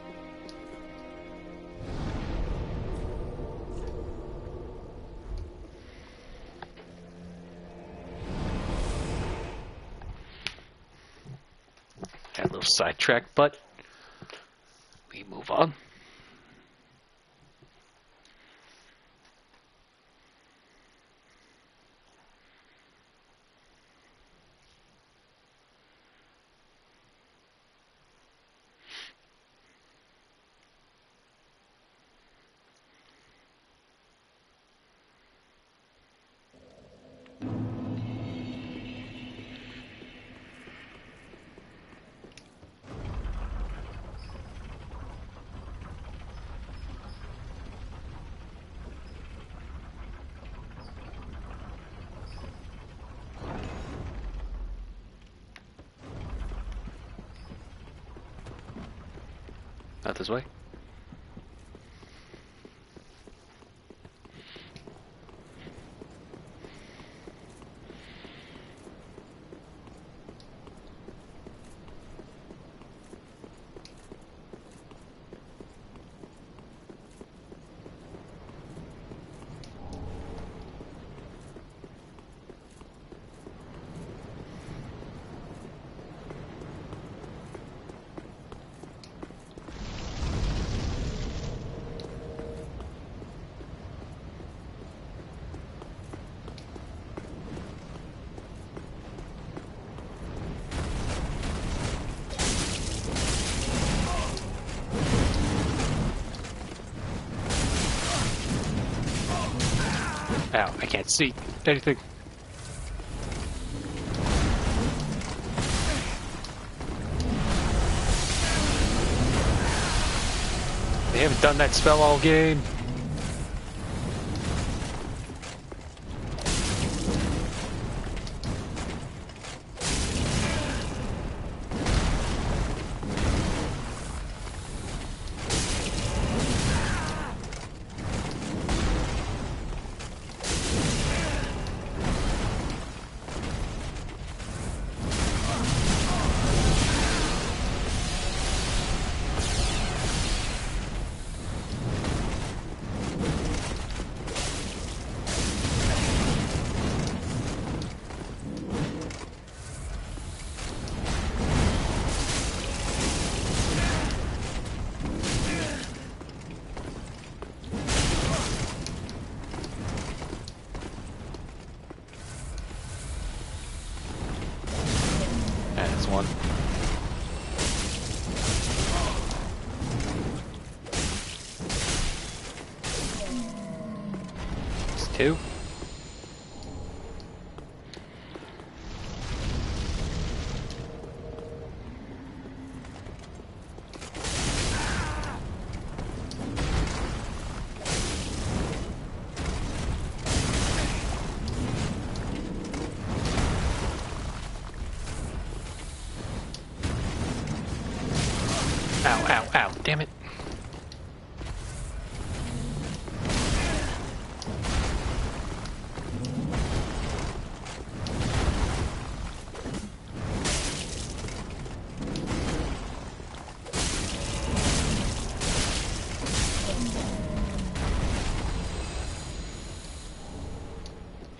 Got a little sidetrack, but we move on. Not this way. Ow, I can't see anything. They haven't done that spell all game. That's one. It's two. Ow, ow, ow. Damn it.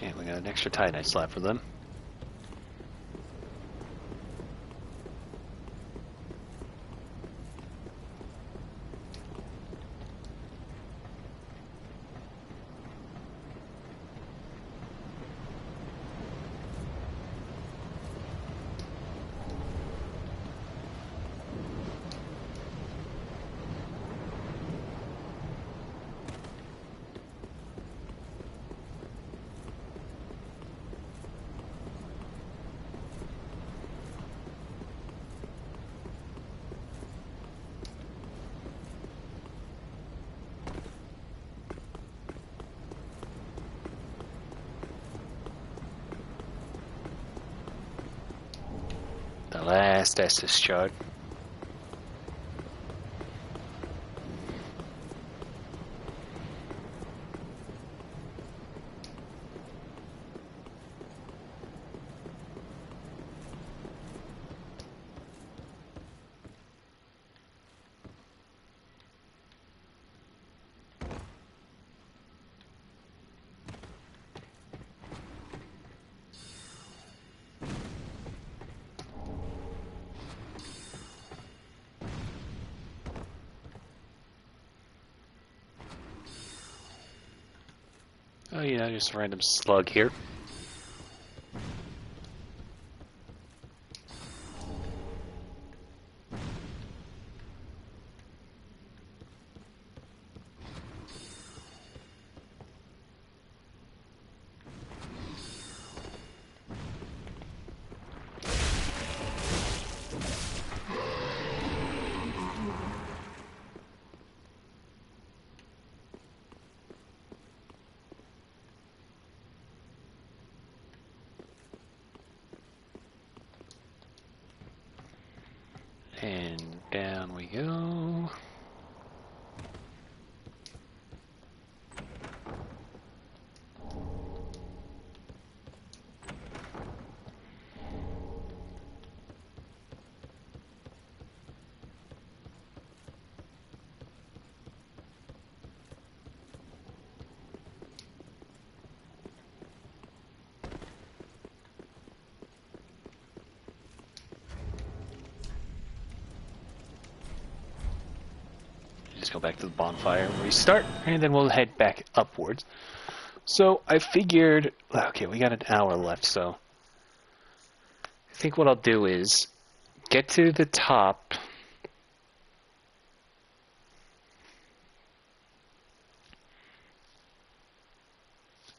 Yeah, we got an extra tie-dye slab for them. The last Estus shard. Oh, yeah, just a random slug here. And down we go. Just go back to the bonfire and restart, and then we'll head back upwards. So I figured, okay, we got an hour left, so I think what I'll do is get to the top.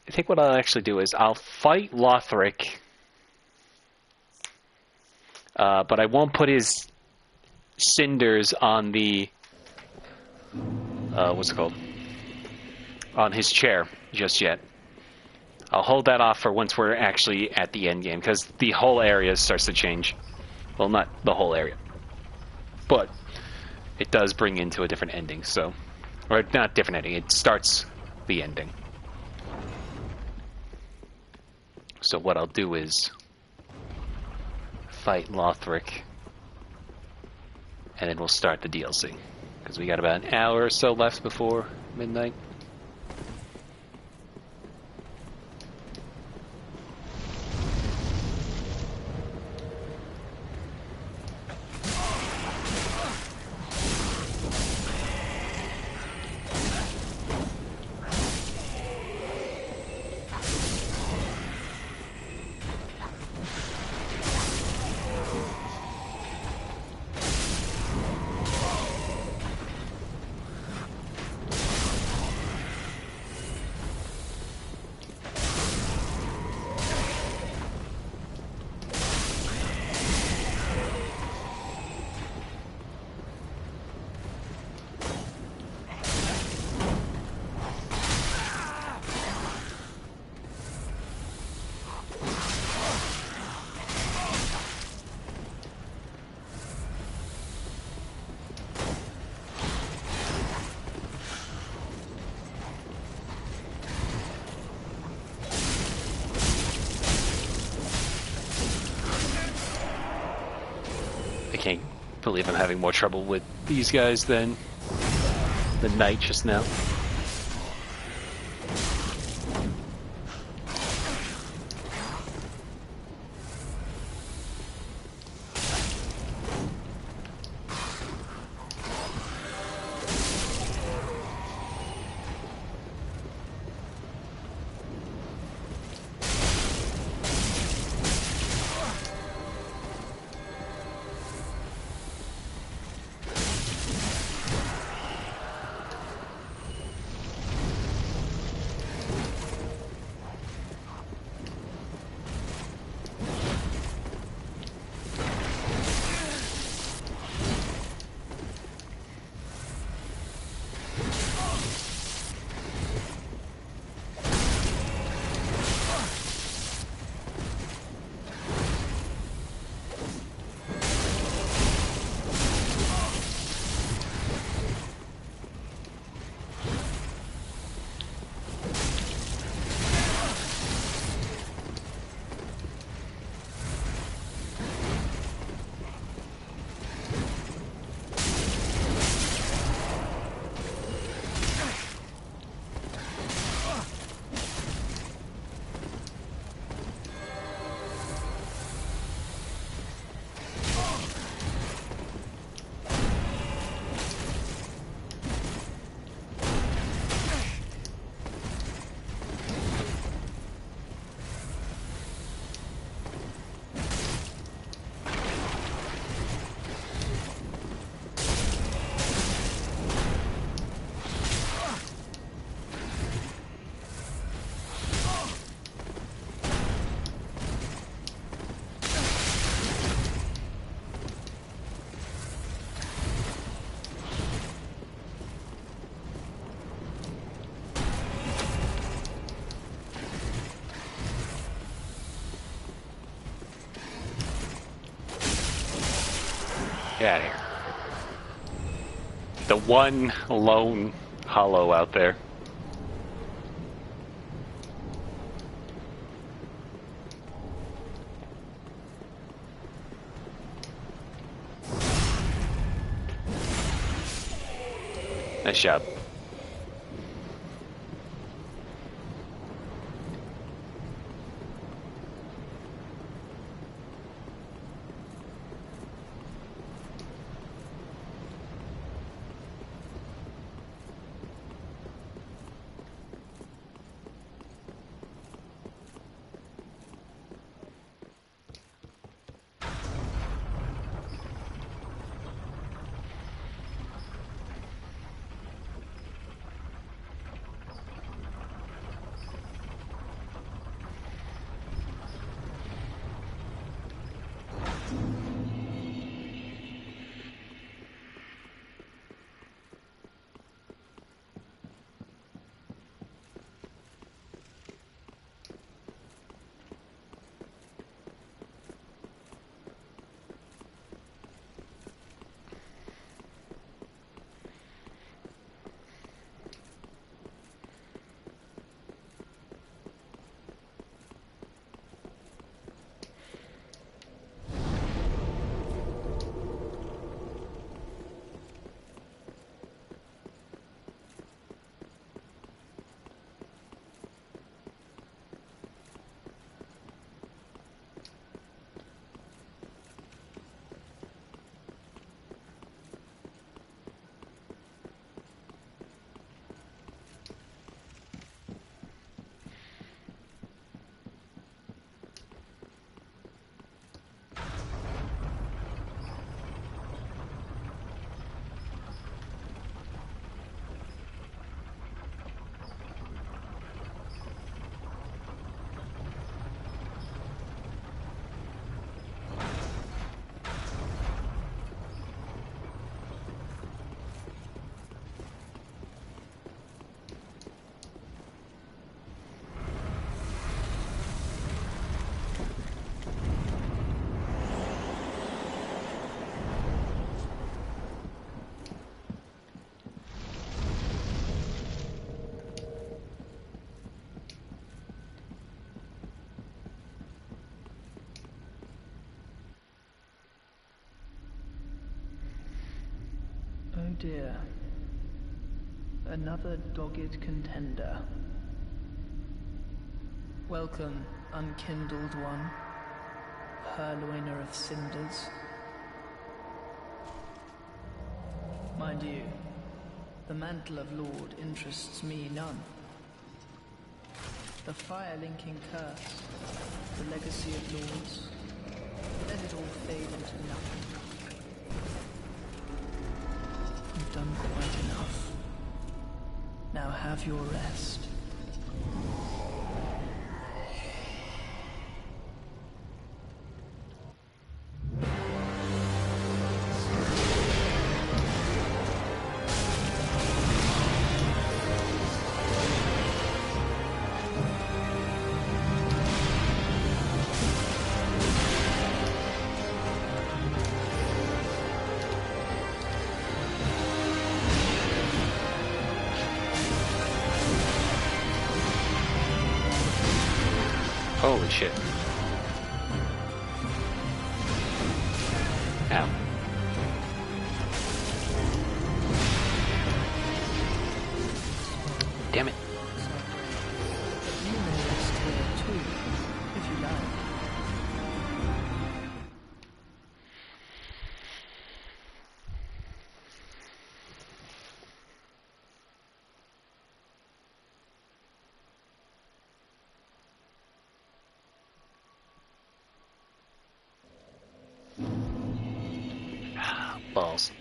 I think what I'll actually do is I'll fight Lothric, but I won't put his cinders on the what's it called? On his chair just yet. I'll hold that off for once we're actually at the end game, because the whole area starts to change. Well, not the whole area, but it does bring into a different ending. So, or not different ending. It starts the ending. So what I'll do is fight Lothric, and then we'll start the DLC, because we got about an hour or so left before midnight. I can't believe I'm having more trouble with these guys than the knight just now. Get out of here. The one lone hollow out there. Nice job. dear. Another dogged contender. Welcome, unkindled one, purloiner of cinders. Mind you, the mantle of Lord interests me none. The fire-linking curse, the legacy of lords, let it all fade into nothing. You've done quite enough. Now have your rest. Holy shit. Ow. Damn it. You may rest here too, if you like. Balls.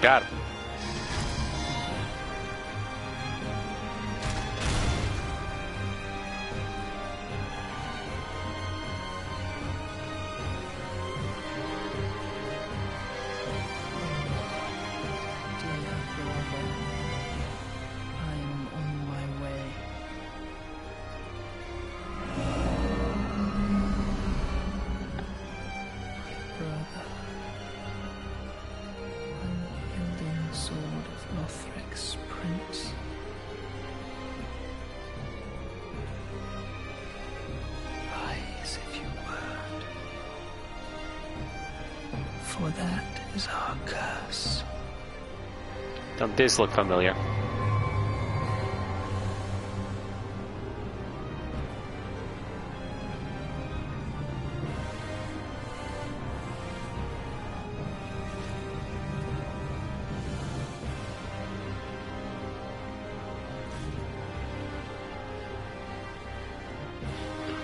Got him. Dear brother, I am on my way. Brother, unyielding sword of Lothric's prince. Rise if you would, for that is our curse. Don't this look familiar?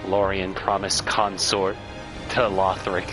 Lorien promised consort to Lothric.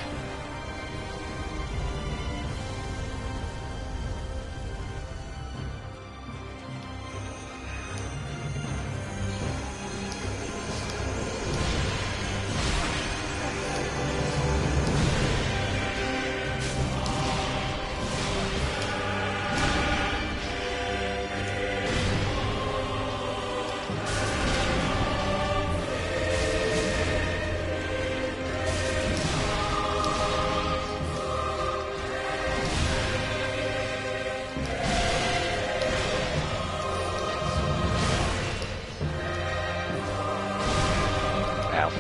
Wow.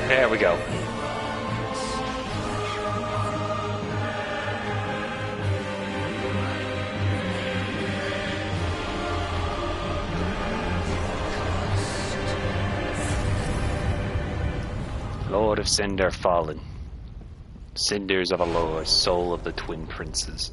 There we go. Lord of Cinder fallen. Cinders of a lord, soul of the twin princes.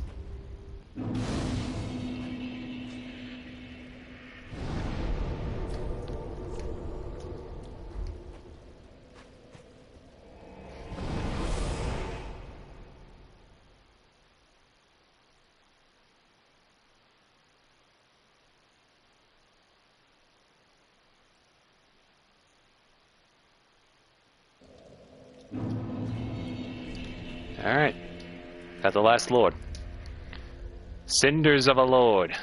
Alright. Got the last lord. Cinders of a lord.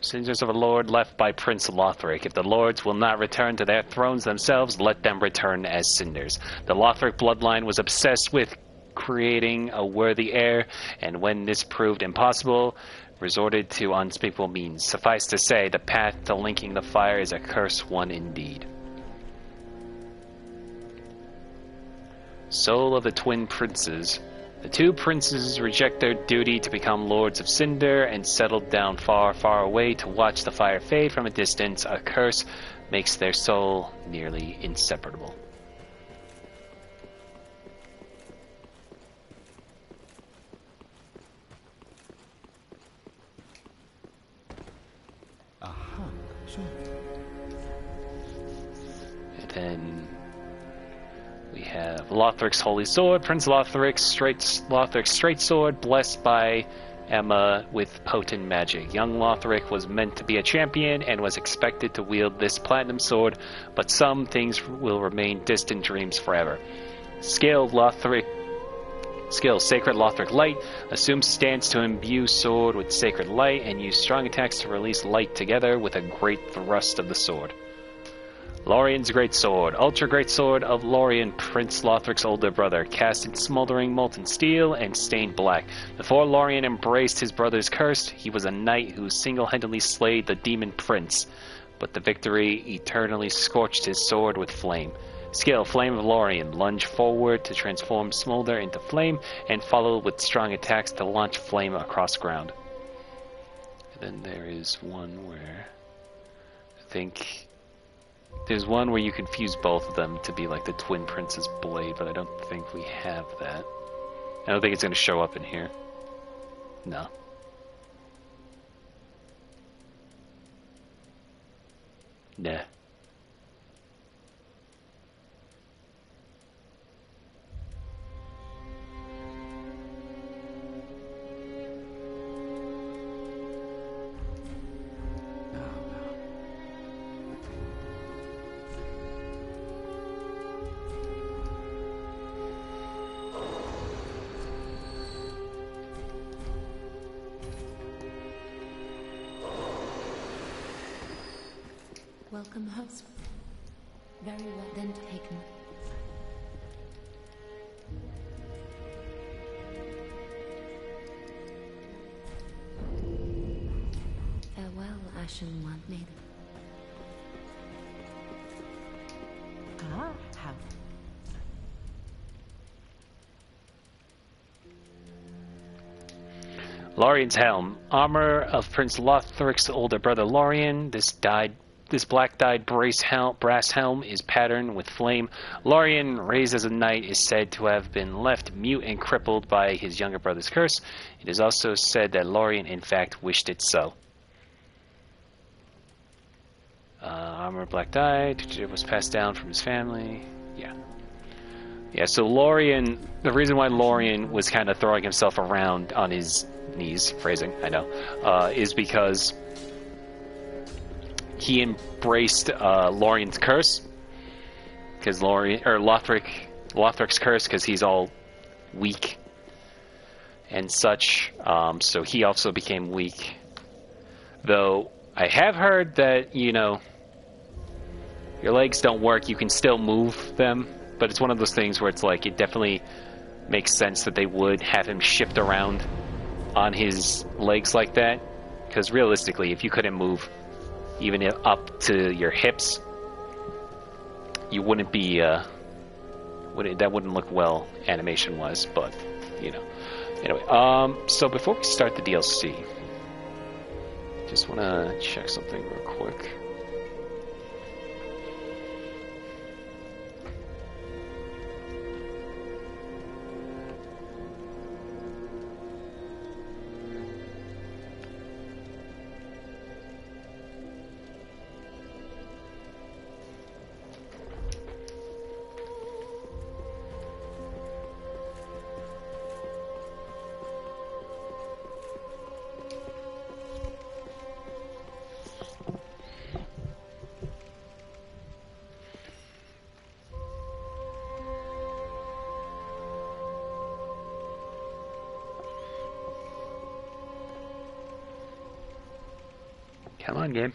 Cinders of a lord left by Prince Lothric. If the lords will not return to their thrones themselves, let them return as cinders. The Lothric bloodline was obsessed with creating a worthy heir, and when this proved impossible, resorted to unspeakable means. Suffice to say, the path to linking the fire is a cursed one indeed. Soul of the twin princes. The two princes reject their duty to become lords of Cinder and settled down far, far away to watch the fire fade from a distance. A curse makes their soul nearly inseparable. Aha, sure. And then we have Lothric's Holy Sword, Prince Lothric's straight sword, blessed by Emma with potent magic. Young Lothric was meant to be a champion and was expected to wield this platinum sword, but some things will remain distant dreams forever. Skill, Sacred Lothric Light. Assume stance to imbue sword with sacred light and use strong attacks to release light together with a great thrust of the sword. Lorien's Great Sword. Ultra Great Sword of Lorien, Prince Lothric's older brother. Cast in smoldering molten steel and stained black. Before Lorien embraced his brother's curse, he was a knight who single-handedly slayed the demon prince. But the victory eternally scorched his sword with flame. Skill, Flame of Lorien. Lunge forward to transform smolder into flame, and follow with strong attacks to launch flame across ground. And then there is one where I think there's one where you can fuse both of them to be like the Twin Prince's blade, but I don't think we have that. I don't think it's going to show up in here. No. Nah. Welcome, host. Very well then taken. Farewell, Ashen One Maiden. Ah, how? Lorien's helm. Armor of Prince Lothric's older brother Lorien. This black dyed brass helm is patterned with flame. Lorien, raised as a knight, is said to have been left mute and crippled by his younger brother's curse. It is also said that Lorien, in fact, wished it so. Armor black dyed was passed down from his family. Yeah, so Lorien, the reason why Lorien was kind of throwing himself around on his knees, phrasing, I know, is because he embraced Lorien's curse, because Lothric's curse, because he's all weak and such. So he also became weak. Though I have heard that your legs don't work, you can still move them, but it's one of those things where it's like it definitely makes sense that they would have him shift around on his legs like that, because realistically, if you couldn't move even up to your hips, you wouldn't be that wouldn't look well animation wise. But anyway, so before we start the DLC, just want to check something real quick. Come on, game.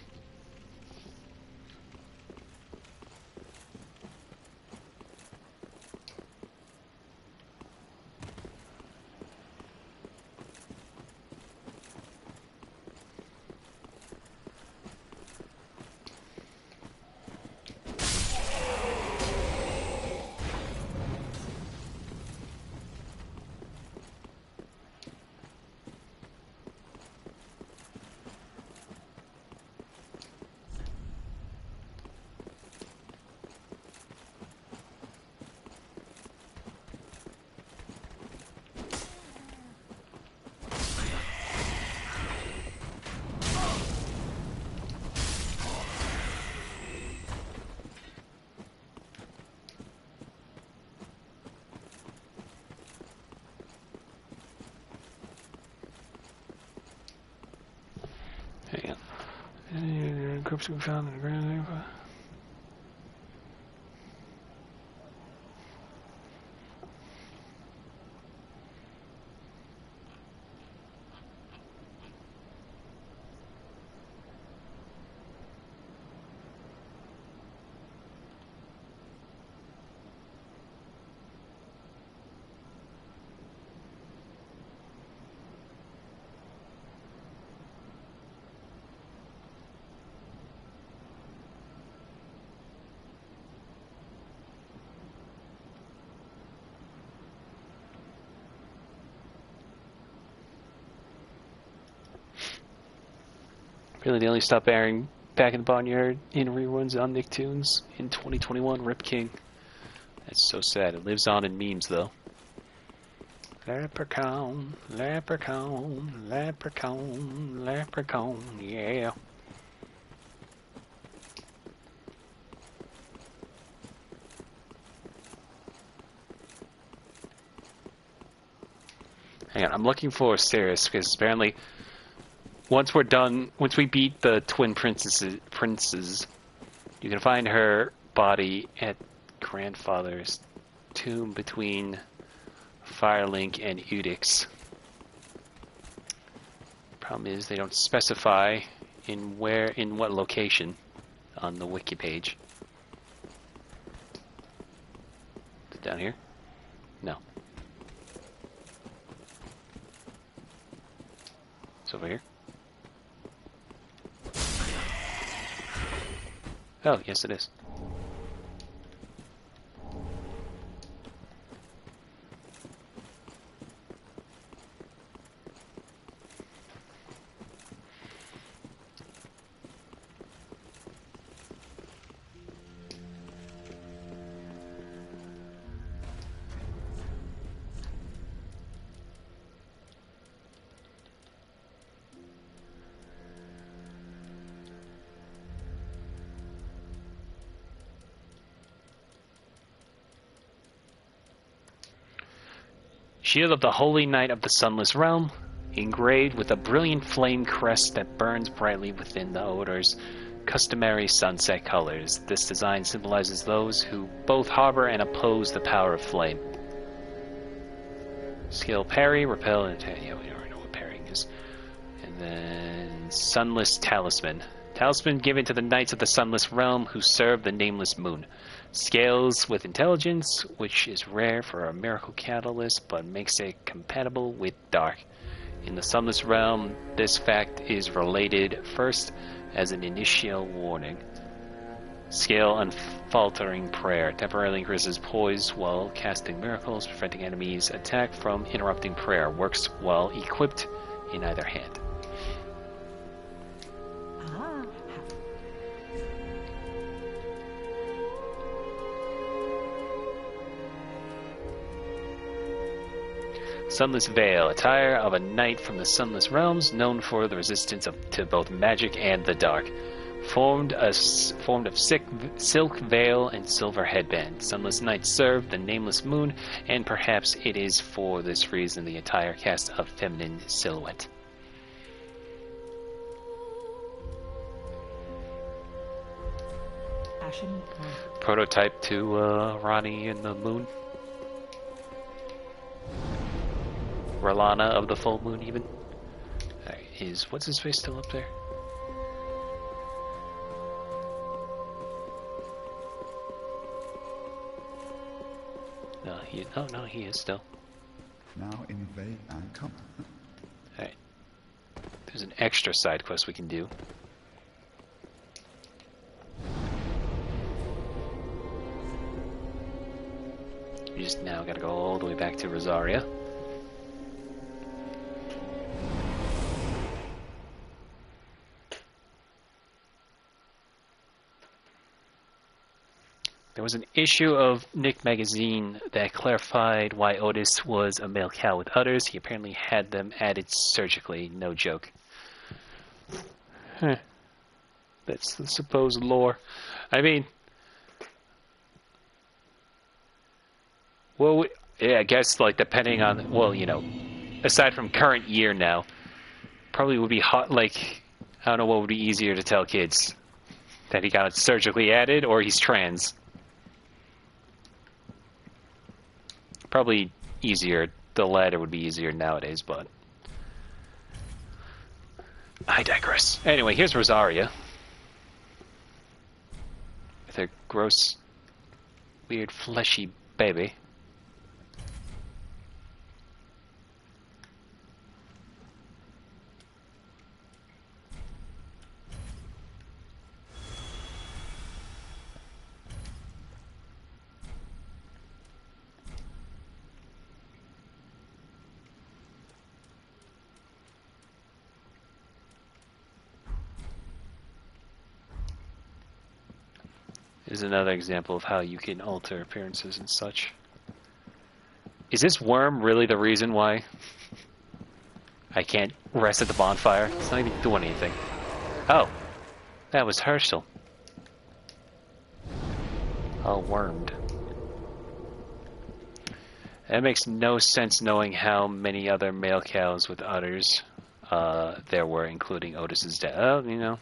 Hang on. Groups we found in the ground. Really, they only stopped airing Back in the Barnyard in reruns on Nicktoons in 2021. Rip King. That's so sad. It lives on in memes, though. Leprechaun, leprechaun, leprechaun, leprechaun, yeah. Hang on, I'm looking for Ceres, because apparently once we beat the twin princes, you can find her body at grandfather's tomb between Firelink and Udix. Problem is they don't specify in what location on the wiki page. Is it down here? No. It's over here. Oh, yes it is. Shield of the Holy Knight of the Sunless Realm, engraved with a brilliant flame crest that burns brightly within the Order's customary sunset colors. This design symbolizes those who both harbor and oppose the power of flame. Skill parry, repel, and attack. Yeah, we already know what parrying is. And then Sunless Talisman. Talisman given to the Knights of the Sunless Realm who serve the Nameless Moon. Scales with intelligence, which is rare for a miracle catalyst, but makes it compatible with dark. In the Sunless Realm, this fact is related first as an initial warning. Scale Unfaltering Prayer. Temporarily increases poise while casting miracles, preventing enemies' attack from interrupting prayer. Works while equipped in either hand. Sunless Veil, attire of a knight from the Sunless Realms, known for the resistance to both magic and the dark. Formed of silk veil and silver headband. Sunless Knights serve the Nameless Moon, and perhaps it is for this reason the entire cast of feminine silhouette. Ashen. Prototype to Ronnie in the Moon. R'Lana of the Full Moon, even. Is what's his face still up there? No, he is still. Now invade and come. Alright. There's an extra side quest we can do. You just now gotta go all the way back to Rosaria. There was an issue of Nick magazine that clarified why Otis was a male cow with udders. He apparently had them added surgically, no joke. That's the supposed lore. I mean, well, yeah, I guess, like, depending on, well, you know, aside from current year now, probably would be hot, like, I don't know what would be easier to tell kids. That he got it surgically added, or he's trans. Probably easier. The latter would be easier nowadays, but I digress. Anyway, here's Rosaria. With her gross, weird, fleshy baby. Is another example of how you can alter appearances and such. Is this worm really the reason why I can't rest at the bonfire? It's not even doing anything. Oh, that was Herschel. All wormed. That makes no sense knowing how many other male cows with udders there were, including Otis's dad. Oh, you know.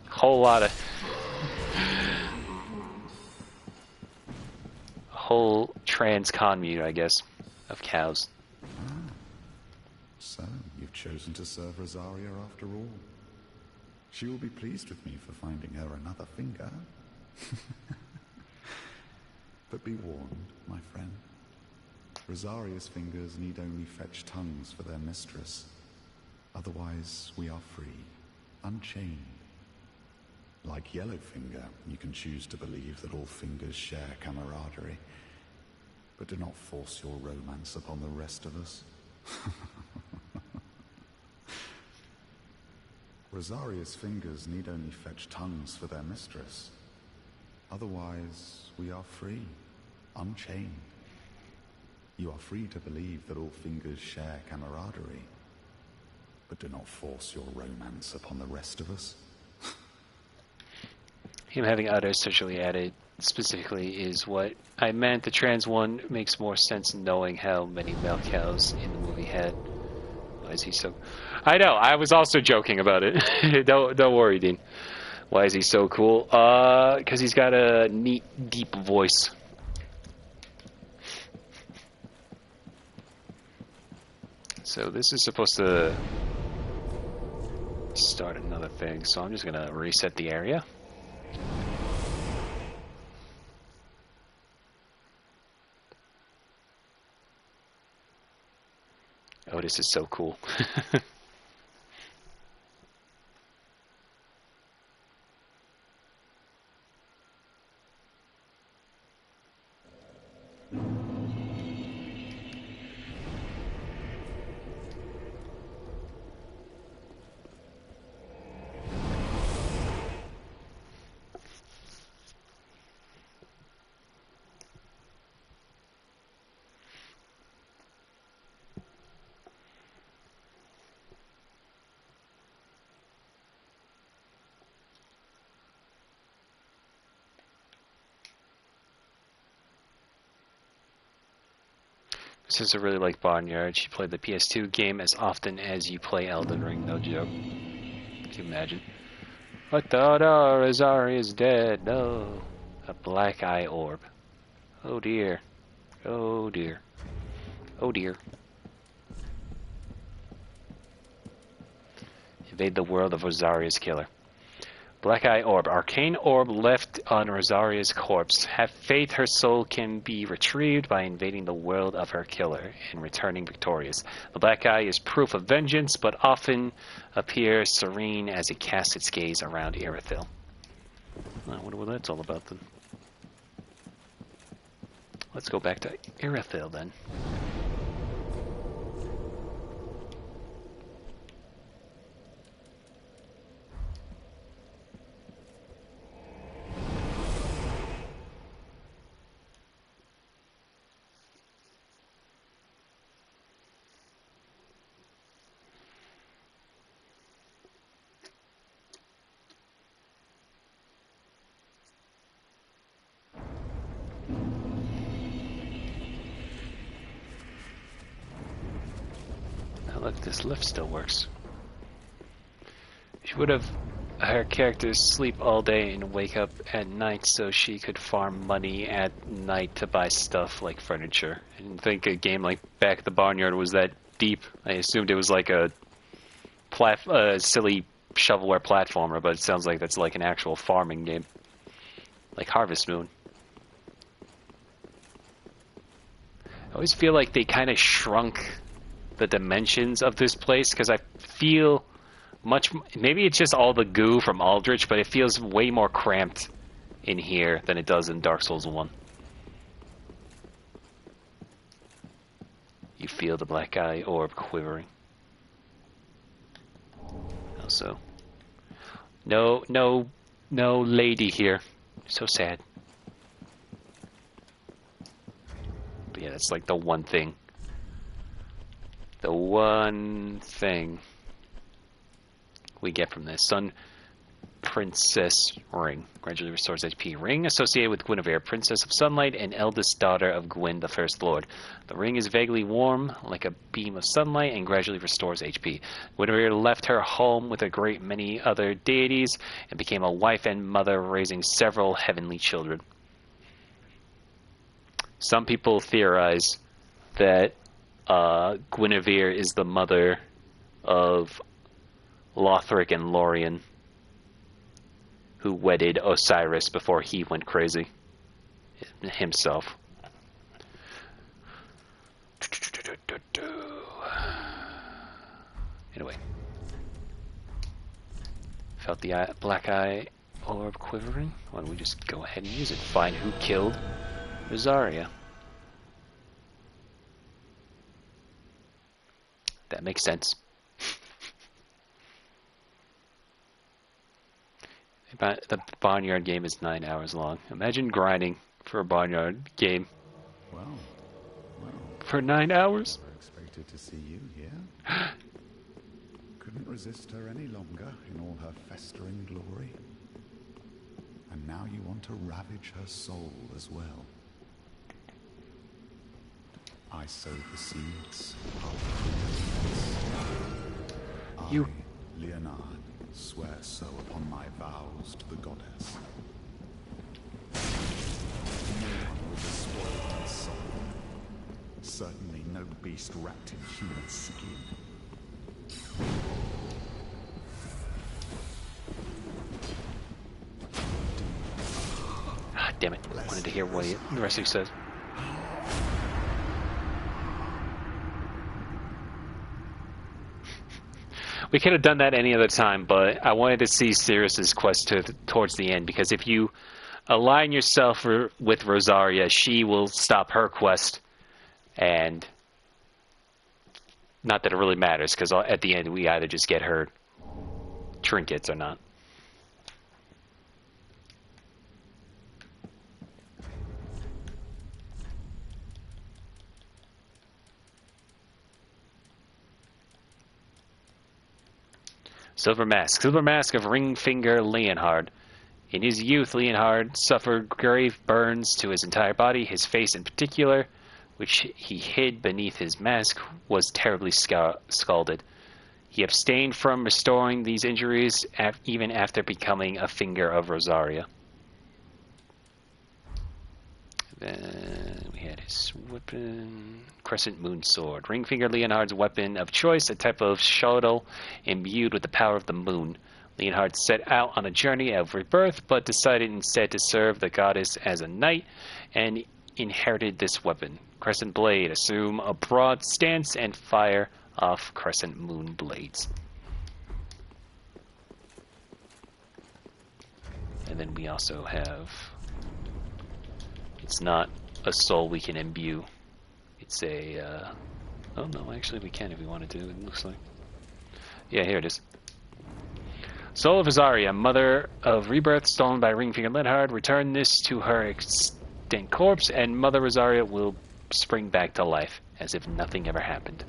Whole lot of whole trans commune, I guess, of cows. So, you've chosen to serve Rosaria after all. She will be pleased with me for finding her another finger. But be warned, my friend. Rosaria's fingers need only fetch tongues for their mistress. Otherwise, we are free, unchained. Like Yellowfinger, you can choose to believe that all fingers share camaraderie, but do not force your romance upon the rest of us. Rosaria's fingers need only fetch tongues for their mistress. Otherwise, we are free, unchained. You are free to believe that all fingers share camaraderie, but do not force your romance upon the rest of us. Him having udders surgically added specifically is what I meant. The trans one makes more sense knowing how many male cows in the movie had. Why is he so... I know, I was also joking about it. Don't worry, Dean. Why is he so cool? Because he's got a neat, deep voice. So this is supposed to start another thing, so I'm just gonna reset the area. Oh, this is so cool. Sister really like Barnyard. She played the PS2 game as often as you play Elden Ring, no joke. Can you imagine? What the Rosaria is dead. No. A black eye orb. Oh dear. Oh dear. Oh dear. Invade the world of Rosaria's killer. Black Eye Orb. Arcane orb left on Rosaria's corpse. Have faith her soul can be retrieved by invading the world of her killer and returning victorious. The Black Eye is proof of vengeance, but often appears serene as it casts its gaze around Irithyll. I wonder what that's all about then. Let's go back to Irithyll then. Look, this lift still works. She would have her characters sleep all day and wake up at night so she could farm money at night to buy stuff like furniture. I didn't think a game like Back at the Barnyard was that deep. I assumed it was like a silly shovelware platformer, but it sounds like that's like an actual farming game. Like Harvest Moon. I always feel like they kind of shrunk the dimensions of this place because I feel maybe it's just all the goo from Aldrich, but it feels way more cramped in here than it does in Dark Souls 1. You feel the black eye orb quivering. Also, no lady here. So sad. But yeah, that's like the one thing. The one thing we get from this. Sun Princess Ring. Gradually restores HP. Ring associated with Guinevere, Princess of Sunlight and eldest daughter of Gwyn, the First Lord. The ring is vaguely warm, like a beam of sunlight, and gradually restores HP. Guinevere left her home with a great many other deities and became a wife and mother, raising several heavenly children. Some people theorize that Guinevere is the mother of Lothric and Lorien, who wedded Osiris before he went crazy himself. Anyway. Felt the black eye orb quivering. Why don't we just go ahead and use it? Find who killed Rosaria. That makes sense. The Barnyard game is 9 hours long. Imagine grinding for a Barnyard game. Well, for 9 hours. I expected to see you here. Couldn't resist her any longer in all her festering glory. And And now you want to ravage her soul as well. I sowed the seeds. You- I, Leonard, swear so upon my vows to the goddess. No one will despoil my soul. Certainly no beast wrapped in human skin. Ah, damn it. I wanted to hear what the rest of you says. We could have done that any other time, but I wanted to see Sirius's quest towards the end, because if you align yourself with Rosaria, she will stop her quest, and not that it really matters, because at the end we either just get her trinkets or not. Silver Mask of Ringfinger Leonhard. In his youth, Leonhard suffered grave burns to his entire body. His face in particular, which he hid beneath his mask, was terribly scalded. He abstained from restoring these injuries even after becoming a finger of Rosaria. Then we had his weapon, Crescent Moon Sword. Ringfinger Leonhard's weapon of choice, a type of shuttle imbued with the power of the moon. Leonhard set out on a journey of rebirth, but decided instead to serve the goddess as a knight, and inherited this weapon. Crescent Blade, assume a broad stance and fire off crescent moon blades. And then we also have... It's not a soul we can imbue. It's a... Oh no, actually we can if we want to do, it looks like. Yeah, here it is. Soul of Azaria, mother of rebirth, stolen by Ringfinger Leonhard. Return this to her extant corpse, and Mother Rosaria will spring back to life, as if nothing ever happened.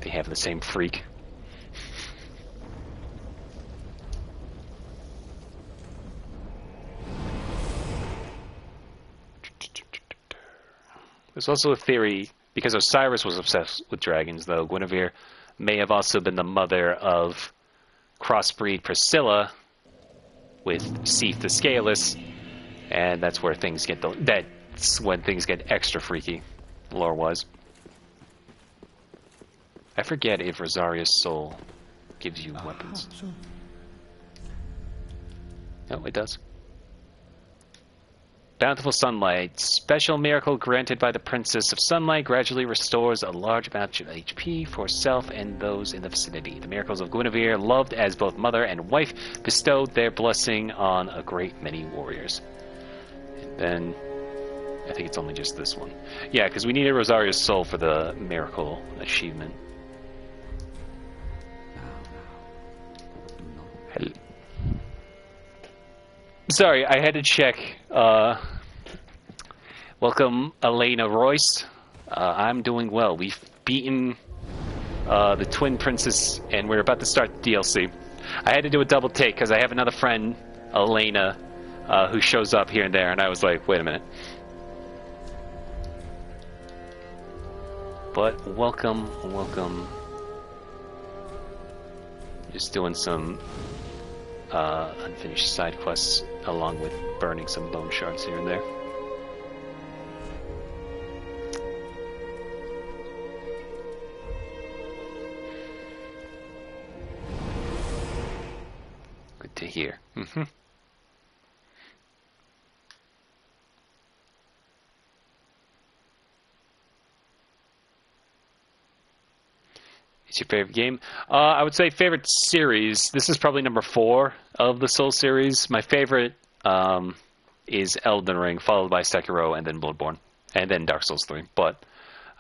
They have the same freak. There's also a theory, because Osiris was obsessed with dragons, though, Guinevere may have also been the mother of crossbreed Priscilla with Seath the Scaleless, and that's where things get that's when things get extra freaky, lore-wise. I forget if Rosaria's soul gives you weapons. Oh, it does. Bountiful Sunlight. Special miracle granted by the Princess of Sunlight gradually restores a large amount of HP for self and those in the vicinity. The miracles of Guinevere, loved as both mother and wife, bestowed their blessing on a great many warriors. And then, I think it's only just this one. Yeah, because we needed Rosaria's soul for the miracle achievement. Sorry, I had to check. Welcome, Elena Royce. I'm doing well. We've beaten the Twin Princess, and we're about to start the DLC. I had to do a double take because I have another friend, Elena, who shows up here and there, and I was like, wait a minute. But welcome. Just doing some unfinished side quests, along with burning some bone shards here and there. Good to hear. It's your favorite game? I would say favorite series. This is probably number 4 of the Soul series. My favorite is Elden Ring, followed by Sekiro, and then Bloodborne, and then Dark Souls 3. But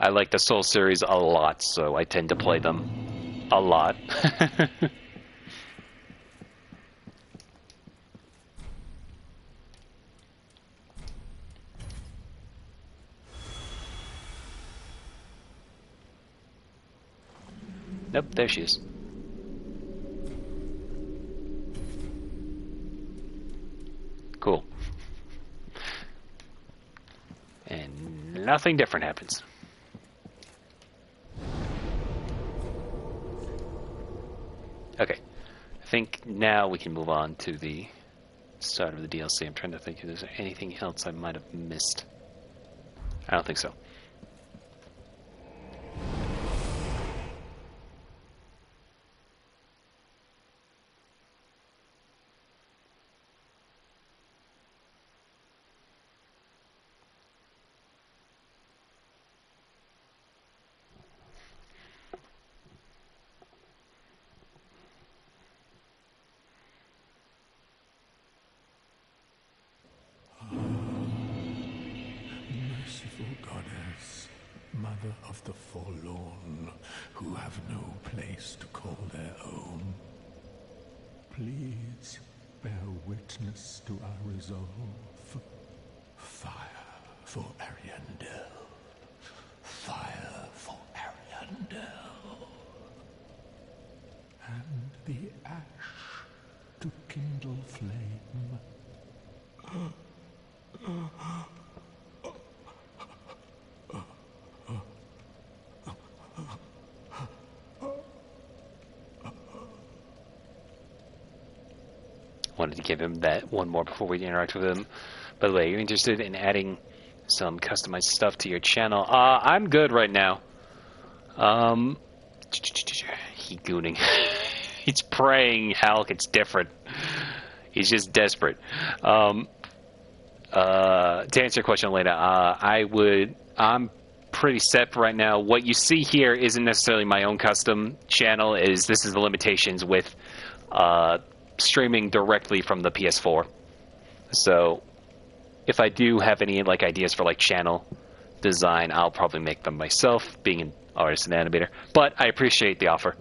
I like the Soul series a lot, so I tend to play them a lot. Nope, there she is. Cool. And nothing different happens. Okay. I think now we can move on to the start of the DLC. I'm trying to think if there's anything else I might have missed. I don't think so. Merciful goddess, mother of the forlorn, who have no place to call their own, please bear witness to our resolve. Fire for Ariandel. Fire for Ariandel. And the ash to kindle flame. Wanted to give him that one more before we interact with him. By the way, you're interested in adding some customized stuff to your channel? I'm good right now. He gooning. He's praying Hulk it's different. He's just desperate. To answer your question, Elena, I'm pretty set right now. What you see here isn't necessarily my own custom channel. This is the limitations with streaming directly from the PS4. So if I do have any like ideas for like channel design, I'll probably make them myself, being an artist and animator. But I appreciate the offer.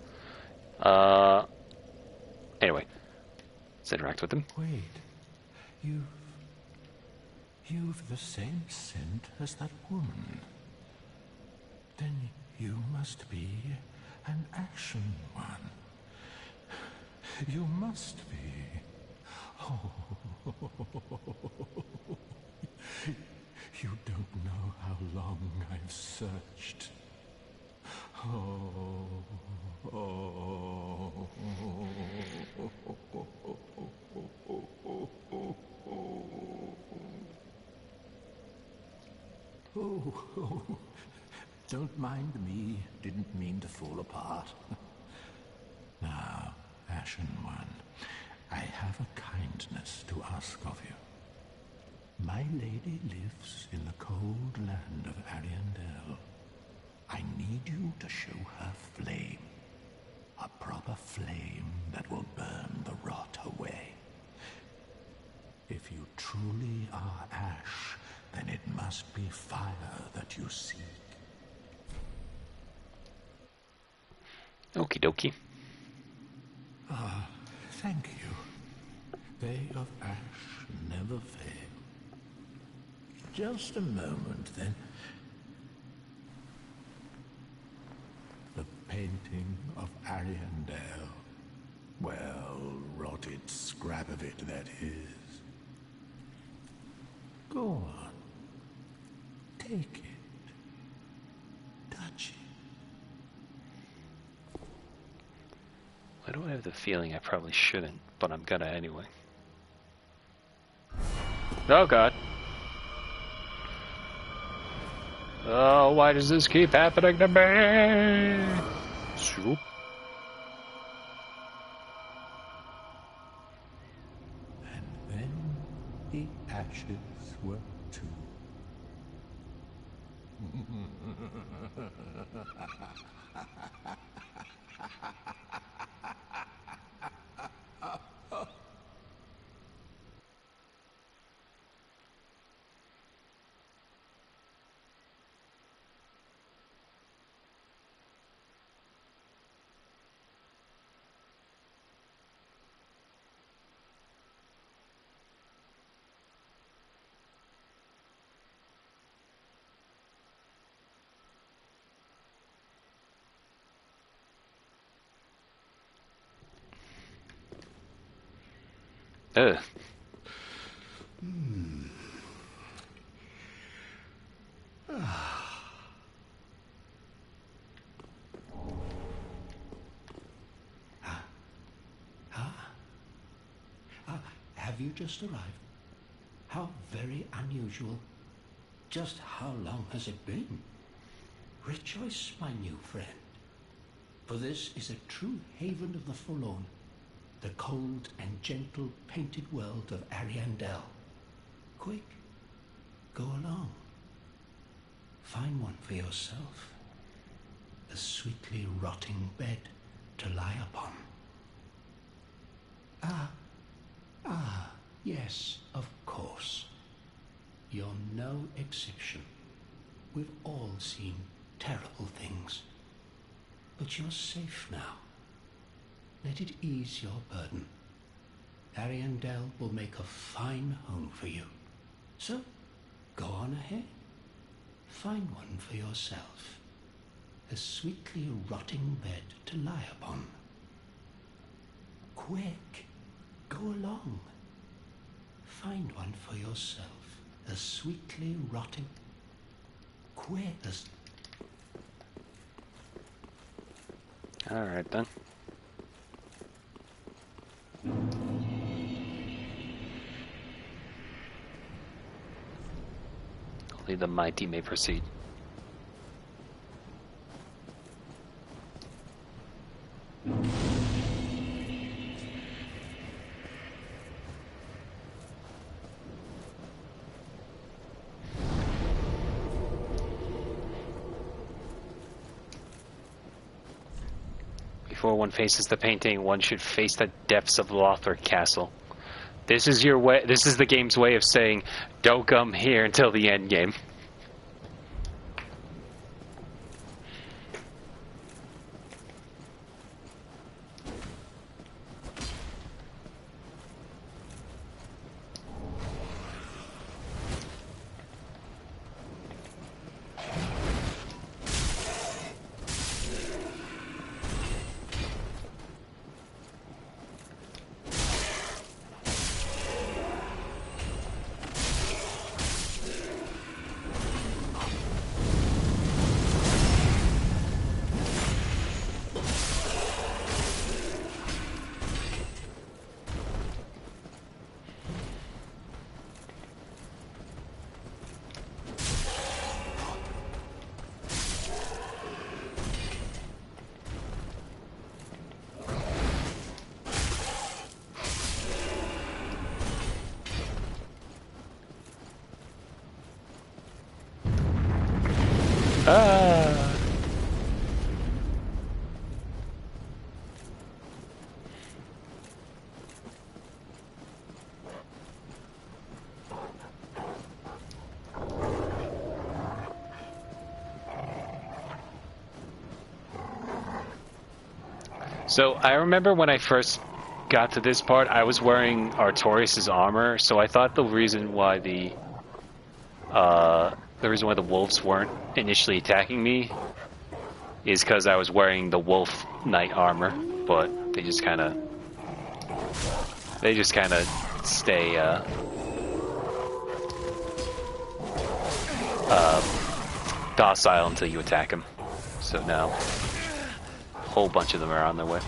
Anyway, let's interact with him. Wait, you've the same scent as that woman. Then you must be an action one. You must be. Oh, you don't know how long I've searched. Oh, don't mind me. Didn't mean to fall apart. Now, Ashen One, I have a kindness to ask of you. My lady lives in the cold land of Ariandel. I need you to show her flame. A proper flame that will burn the rot away. If you truly are ash, then it must be fire that you seek. Okie dokie. Thank you. They of ash never fail. Just a moment, then. The painting of Ariandel. Well, rotted scrap of it, that is. Go on. Take it. Touch it. Why do I have the feeling I probably shouldn't, but I'm gonna anyway? Oh god. Oh, why does this keep happening to me? Swoop. And then the ashes were too. Ugh. Have you just arrived? How very unusual. Just how long has it been? Rejoice, my new friend, for this is a true haven of the forlorn, the cold and gentle painted world of Ariandel. Quick, go along. Find one for yourself, a sweetly rotting bed to lie upon. Yes, of course. You're no exception. We've all seen terrible things. But you're safe now. Let it ease your burden. Ariandel will make a fine home for you. So, go on ahead. Find one for yourself. A sweetly rotting bed to lie upon. Quick, go along. Find one for yourself. A sweetly rotting... Quick, Alright then. Only the mighty may proceed. Before one faces the painting, one should face the depths of Lothar Castle. This is your way. This is the game's way of saying, "Don't come here until the end game." So I remember when I first got to this part, I was wearing Artorias' armor, so I thought the reason why the wolves weren't initially attacking me is because I was wearing the wolf knight armor, but they just kind of stay docile until you attack them. So now a whole bunch of them are on their way.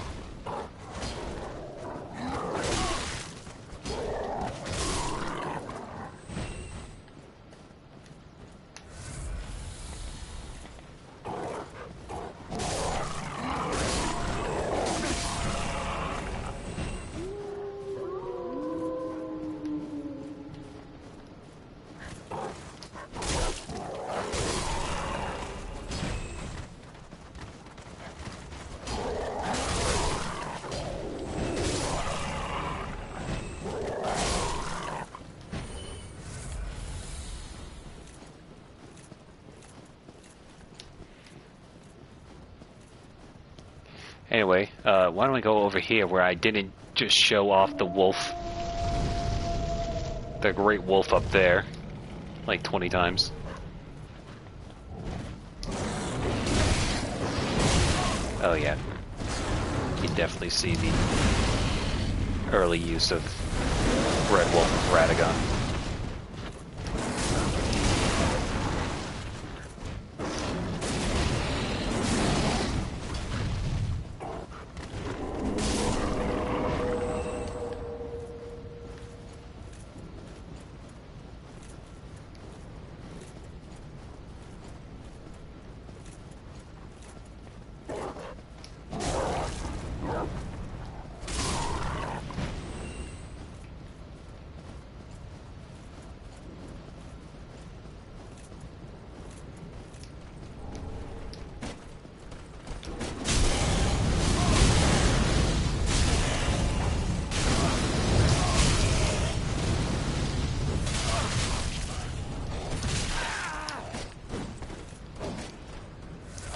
Anyway, why don't we go over here where I didn't just show off the wolf, the great wolf up there, like 20 times. Oh yeah, you definitely see the early use of Red Wolf Radagon.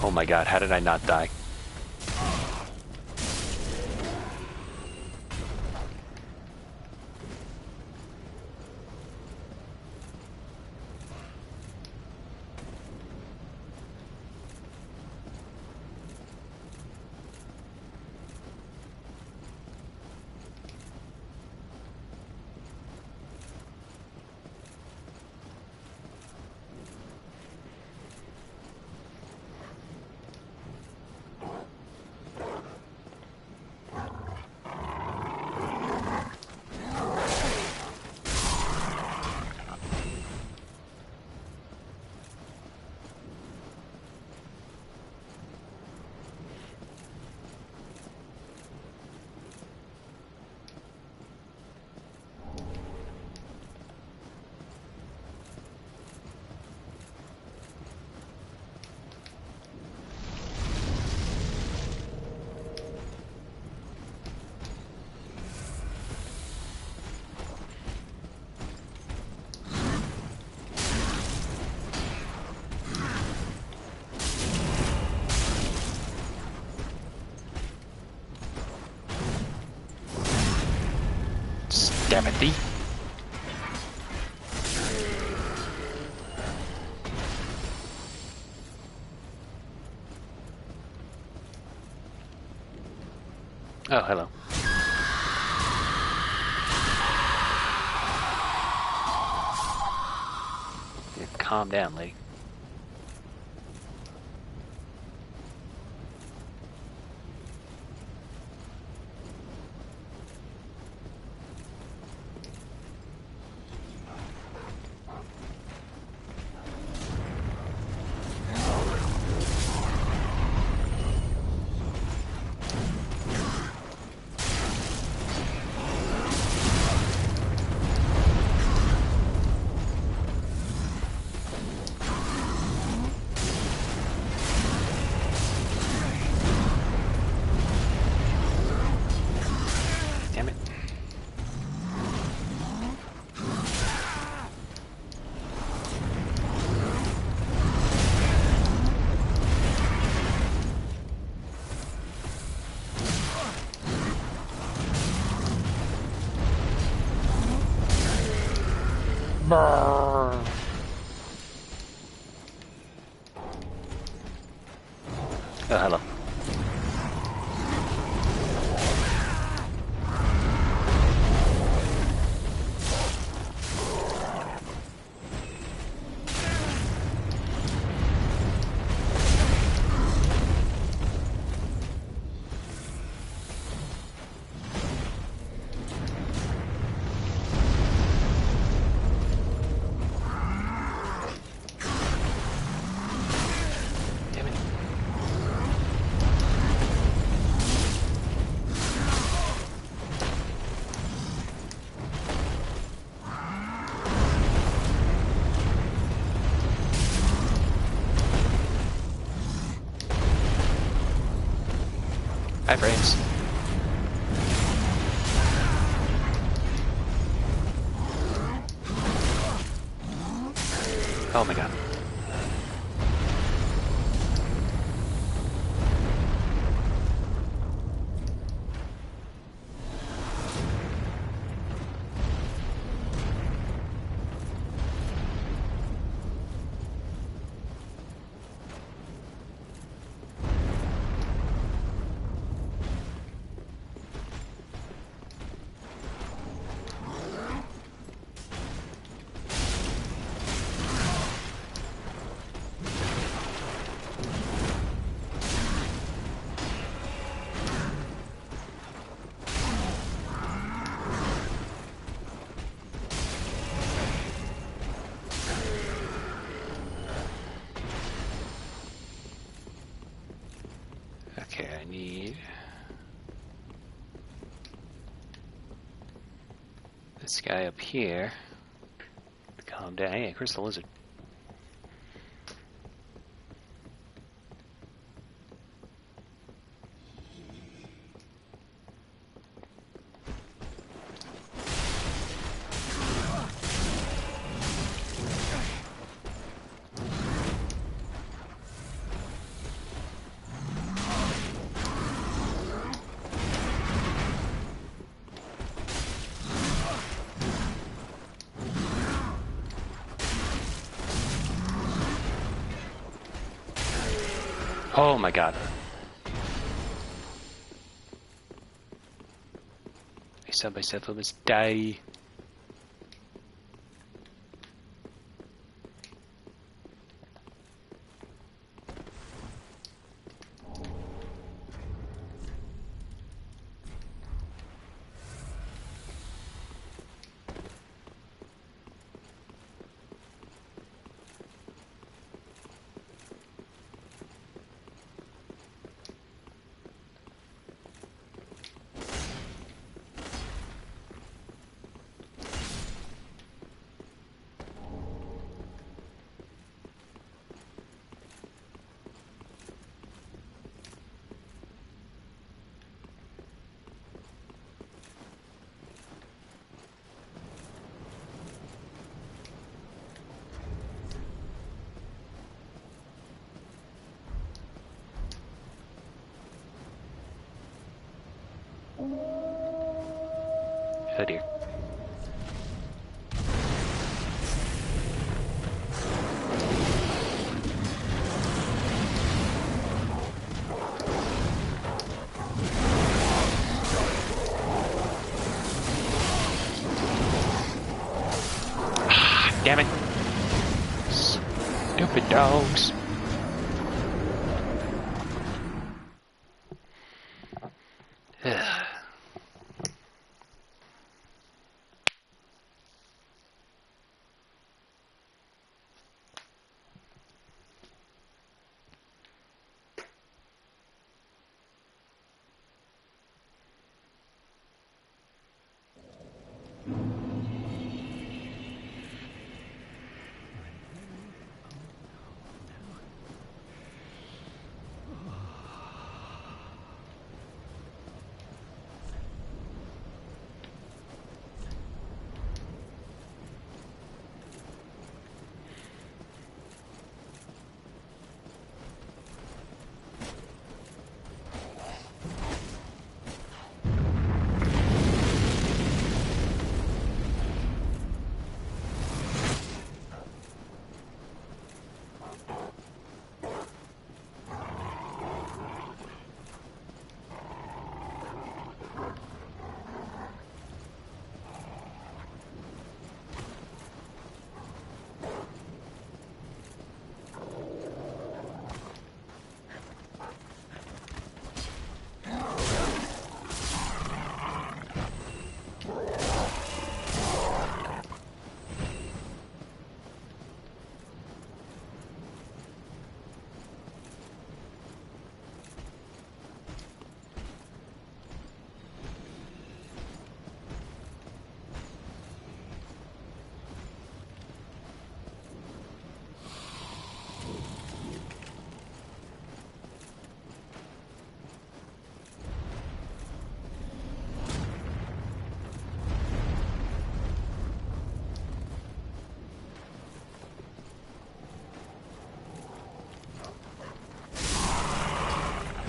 Oh my god, how did I not die? Damn it, thief. Oh, hello. Yeah, calm down, lady. Damn it. Brrr. Oh, hello. Damn it. Hi, frames. Oh my god. need this guy up here. Calm down. Hey, crystal lizard. Oh my god. I set myself on this die. Oh dear. Damn it. Stupid dogs.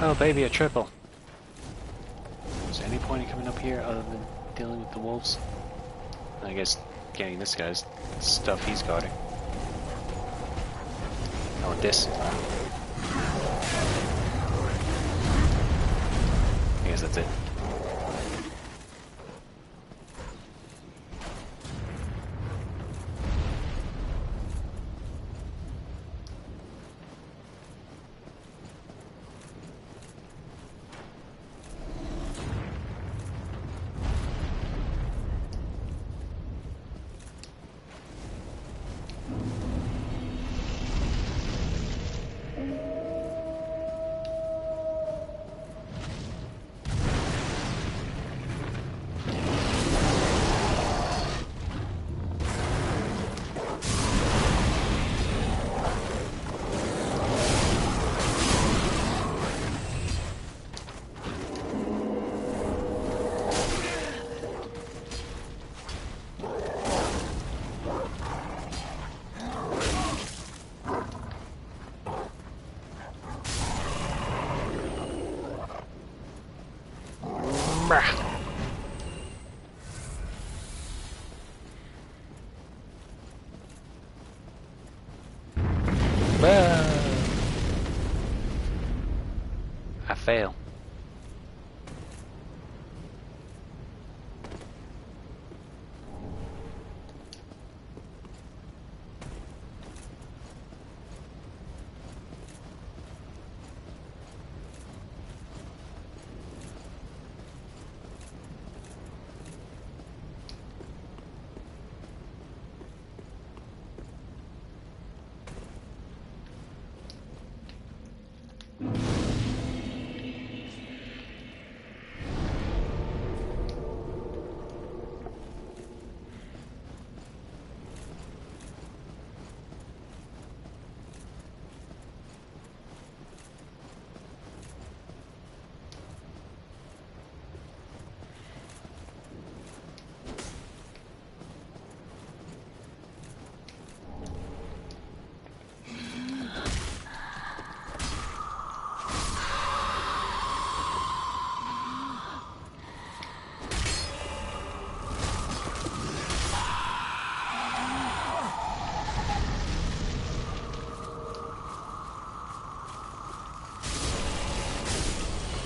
Oh baby, a triple. Is there any point in coming up here other than dealing with the wolves? I guess getting this guy's stuff he's guarding. I want this. I guess that's it. I fail.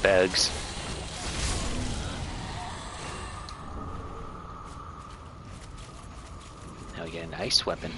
Bugs. Now we get a nice weapon.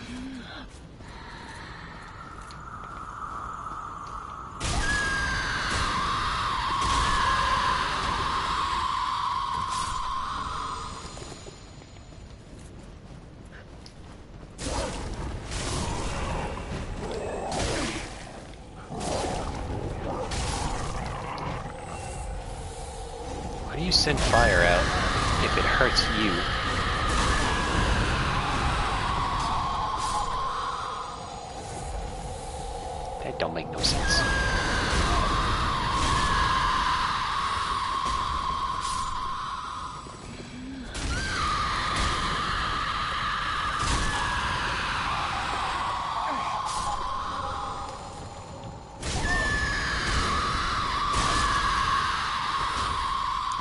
Why do you send fire out if it hurts you? That don't make no sense.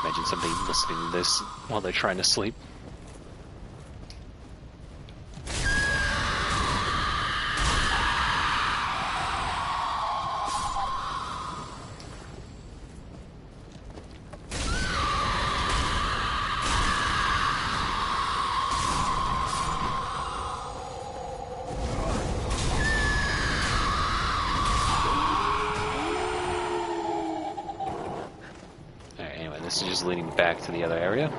Imagine somebody listening to this while they're trying to sleep. This is just leading back to the other area.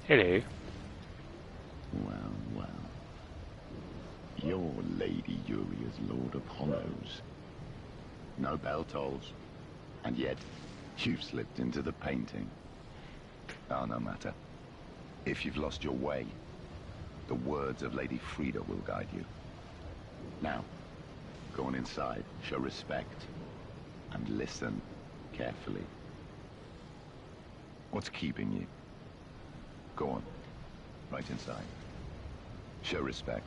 Hello. Well, well. You're Lady Uria's Lord of Hollows. No bell tolls. And yet, you've slipped into the painting. Oh, no matter. If you've lost your way, the words of Lady Frida will guide you. Now, go on inside, show respect, and listen carefully. What's keeping you? Go on, right inside. Show respect,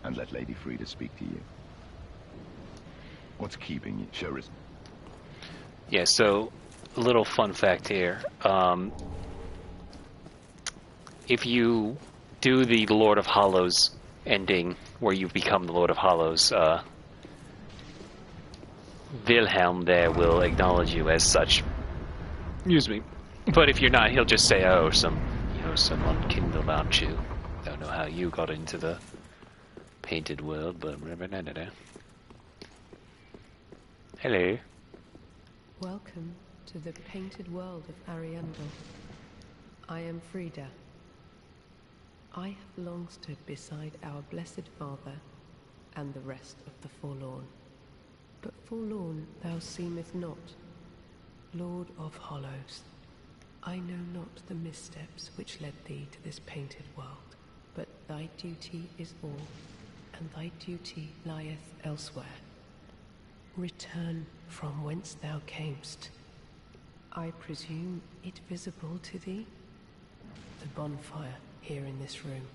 and let Lady Frida speak to you. What's keeping you? Show respect. Yeah, so, a little fun fact here. If you do the Lord of Hollows ending where you become the Lord of Hollows, Wilhelm there will acknowledge you as such. Excuse me. But if you're not, he'll just say, "Oh, someone kindled out you. Don't know how you got into the painted world, but hello." Welcome to the painted world of Ariandel. I am Frida. I have long stood beside our blessed Father and the rest of the forlorn. But forlorn thou seemeth not, Lord of Hollows. I know not the missteps which led thee to this painted world, but thy duty is all, and thy duty lieth elsewhere. Return from whence thou camest. I presume it visible to thee? The bonfire here in this room.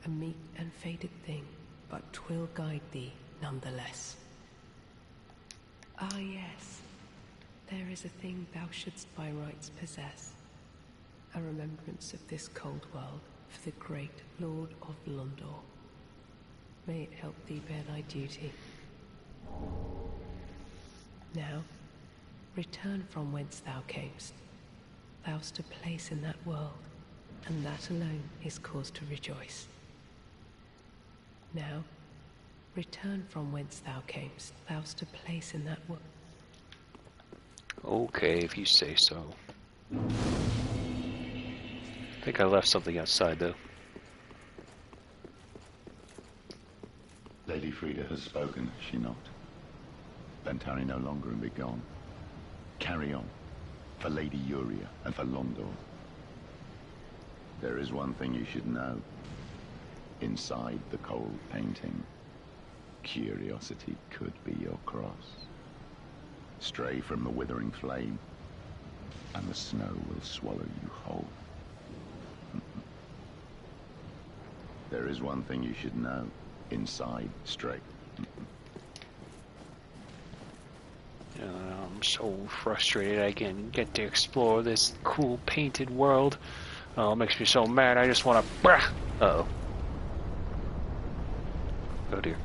A meek and faded thing, but 'twill guide thee nonetheless. Ah yes, there is a thing thou shouldst by rights possess. A remembrance of this cold world for the great Lord of Londor. May it help thee bear thy duty. Now, return from whence thou camest. Thou'st a place in that world, and that alone is cause to rejoice. Now, return from whence thou camest. Thou'st a place in that world. Okay, if you say so. I think I left something outside, though. Lady Frida has spoken, has she not? Then tarry no longer and be gone. Carry on, for Lady Uria and for Londor. There is one thing you should know. Inside the cold painting, curiosity could be your cross. Stray from the withering flame, and the snow will swallow you whole. There is one thing you should know. Inside, straight. I'm so frustrated I can get to explore this cool painted world. Oh, it makes me so mad. I just want to... Uh-oh. Oh, dear.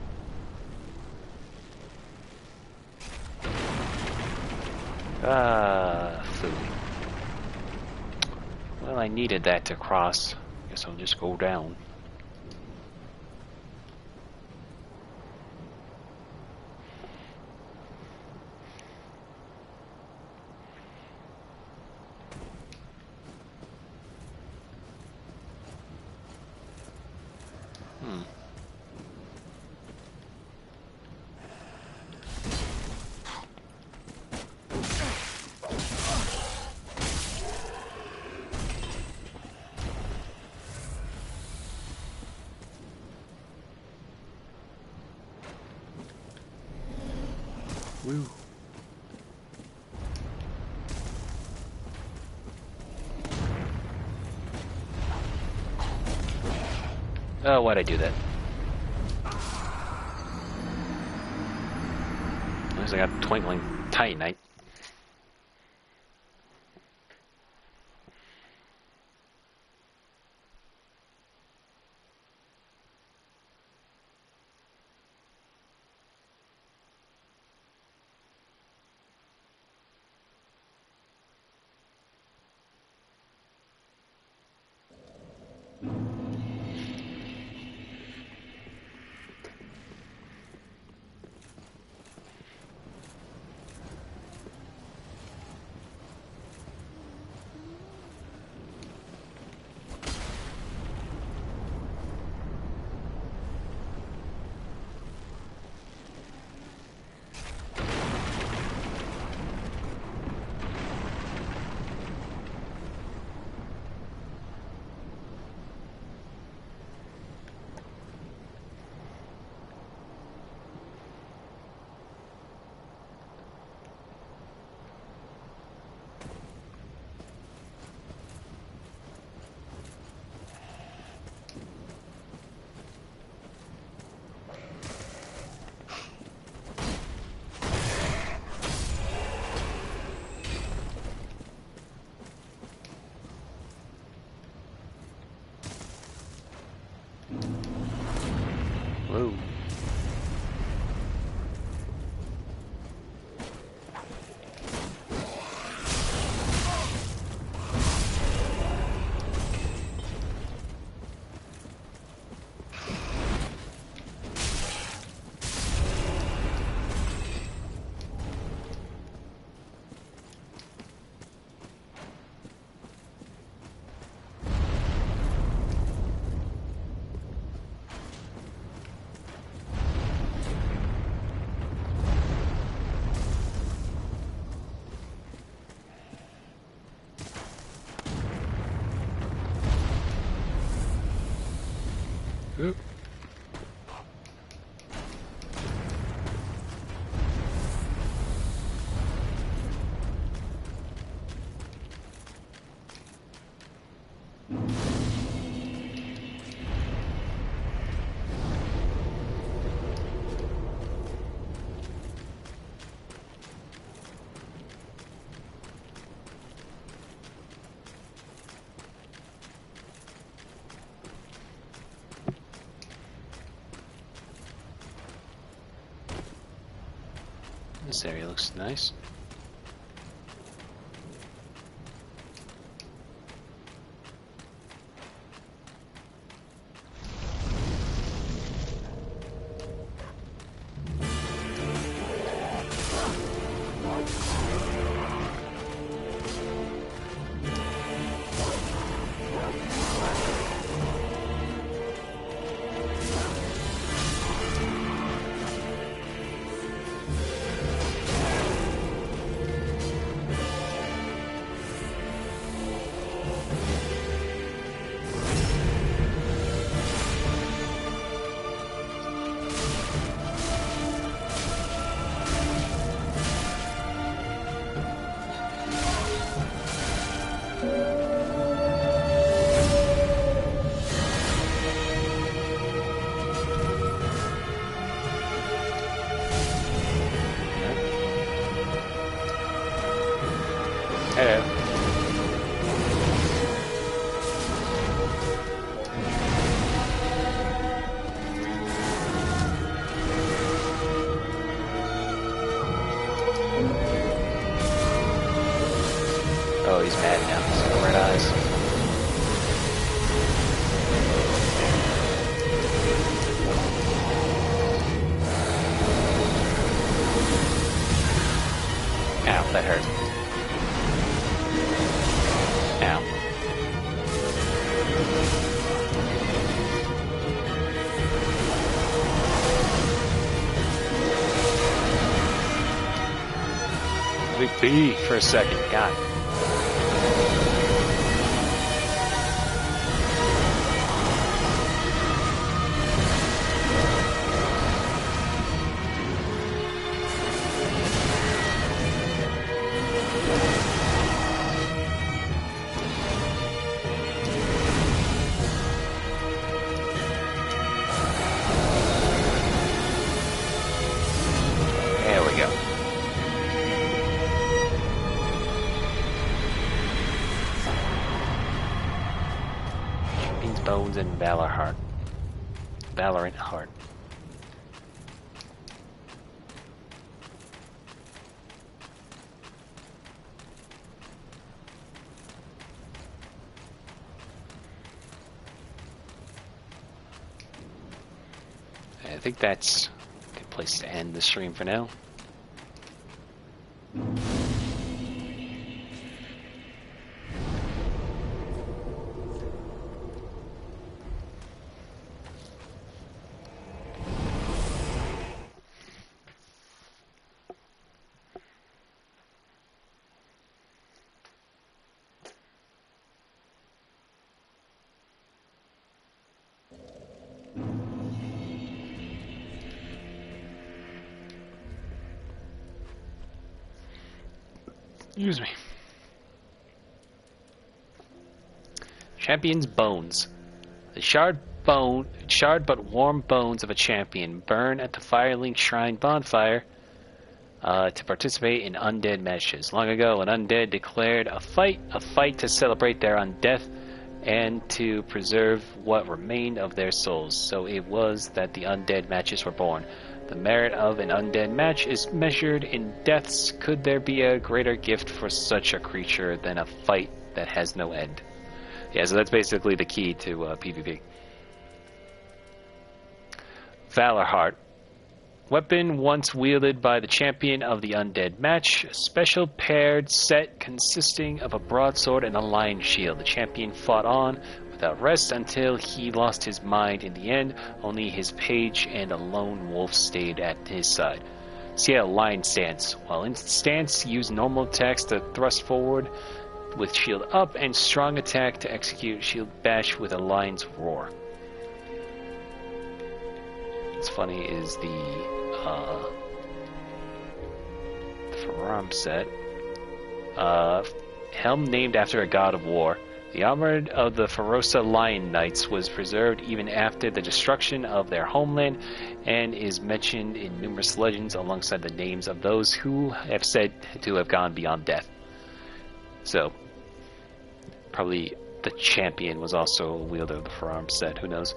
Food. Well, I needed that to cross. Guess I'll just go down. Woo. Oh, why'd I do that? At least I got Twinkling Titanite. Oop. This area looks nice. Hello. Oh, he's mad now. He's got red eyes. Ow, that hurt. Ow. Big B for a second. God. There we go. Champion's bones and valor heart. Valorant heart. I think that's a good place to end the stream for now. Excuse me. Champion's bones. The charred but warm bones of a champion burn at the Firelink Shrine bonfire to participate in undead matches. Long ago, an undead declared a fight to celebrate their undeath and to preserve what remained of their souls. So it was that the undead matches were born. The merit of an undead match is measured in deaths. Could there be a greater gift for such a creature than a fight that has no end? Yeah, so that's basically the key to PvP. Valor Heart. Weapon once wielded by the champion of the undead match. A special paired set consisting of a broadsword and a lion shield. The champion fought on without rest until he lost his mind in the end. Only his page and a lone wolf stayed at his side. See a lion stance. While in stance, use normal attacks to thrust forward with shield up and strong attack to execute shield bash with a lion's roar. what's funny is the Faram set. Helm named after a god of war. The armor of the Ferosa Lion Knights was preserved even after the destruction of their homeland and is mentioned in numerous legends alongside the names of those who have said to have gone beyond death. So, probably the champion was also a wielder of the Faram set, who knows.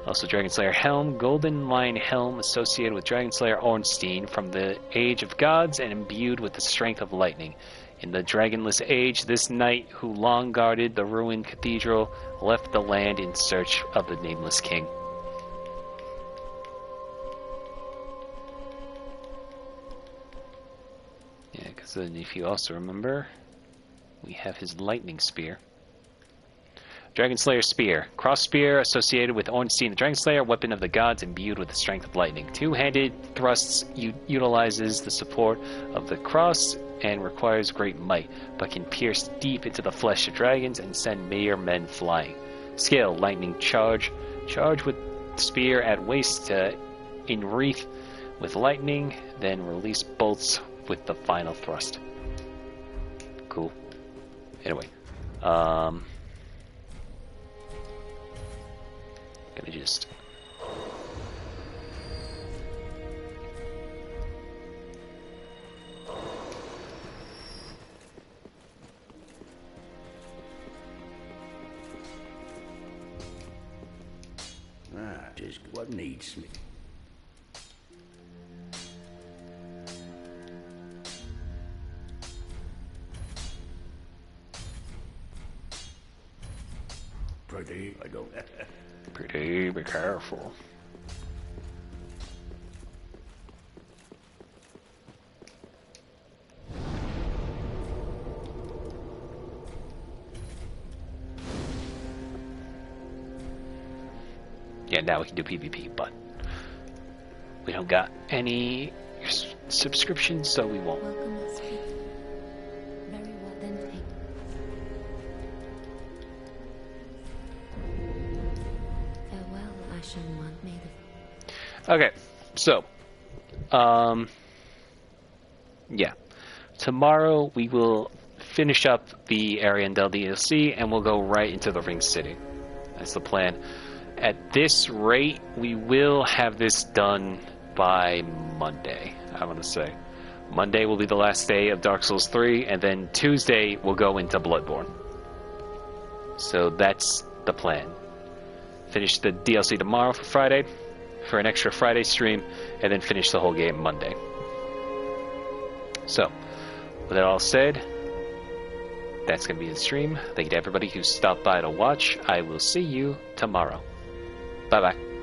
Also, Dragon Slayer Helm, Golden Lion Helm associated with Dragon Slayer Ornstein from the Age of Gods and imbued with the strength of lightning. In the Dragonless Age, this knight who long guarded the ruined cathedral left the land in search of the Nameless King. Yeah, because if you also remember, we have his lightning spear. Dragon Slayer Spear. Cross spear associated with Ornstein the Dragon Slayer, weapon of the gods imbued with the strength of lightning. Two-handed thrusts utilizes the support of the cross and requires great might, but can pierce deep into the flesh of dragons and send mere men flying. Skill, lightning charge. Charge with spear at waist in wreath with lightning, then release bolts with the final thrust. Cool. Anyway, gonna just just what needs me. Pretty, I don't. pretty be careful. Yeah, now we can do PvP, but we don't got any subscriptions, so we won't. Welcome, sweet. Very well then, take. Farewell, Ashen One, may the... Okay, so, yeah. Tomorrow we will finish up the Ariandel DLC and we'll go right into the Ring City. That's the plan. At this rate, we will have this done by Monday, I want to say. Monday will be the last day of Dark Souls 3, and then Tuesday we'll go into Bloodborne. So that's the plan. Finish the DLC tomorrow for Friday, for an extra Friday stream, and then finish the whole game Monday. So, with that all said, that's going to be the stream. Thank you to everybody who stopped by to watch. I will see you tomorrow. Bye-bye.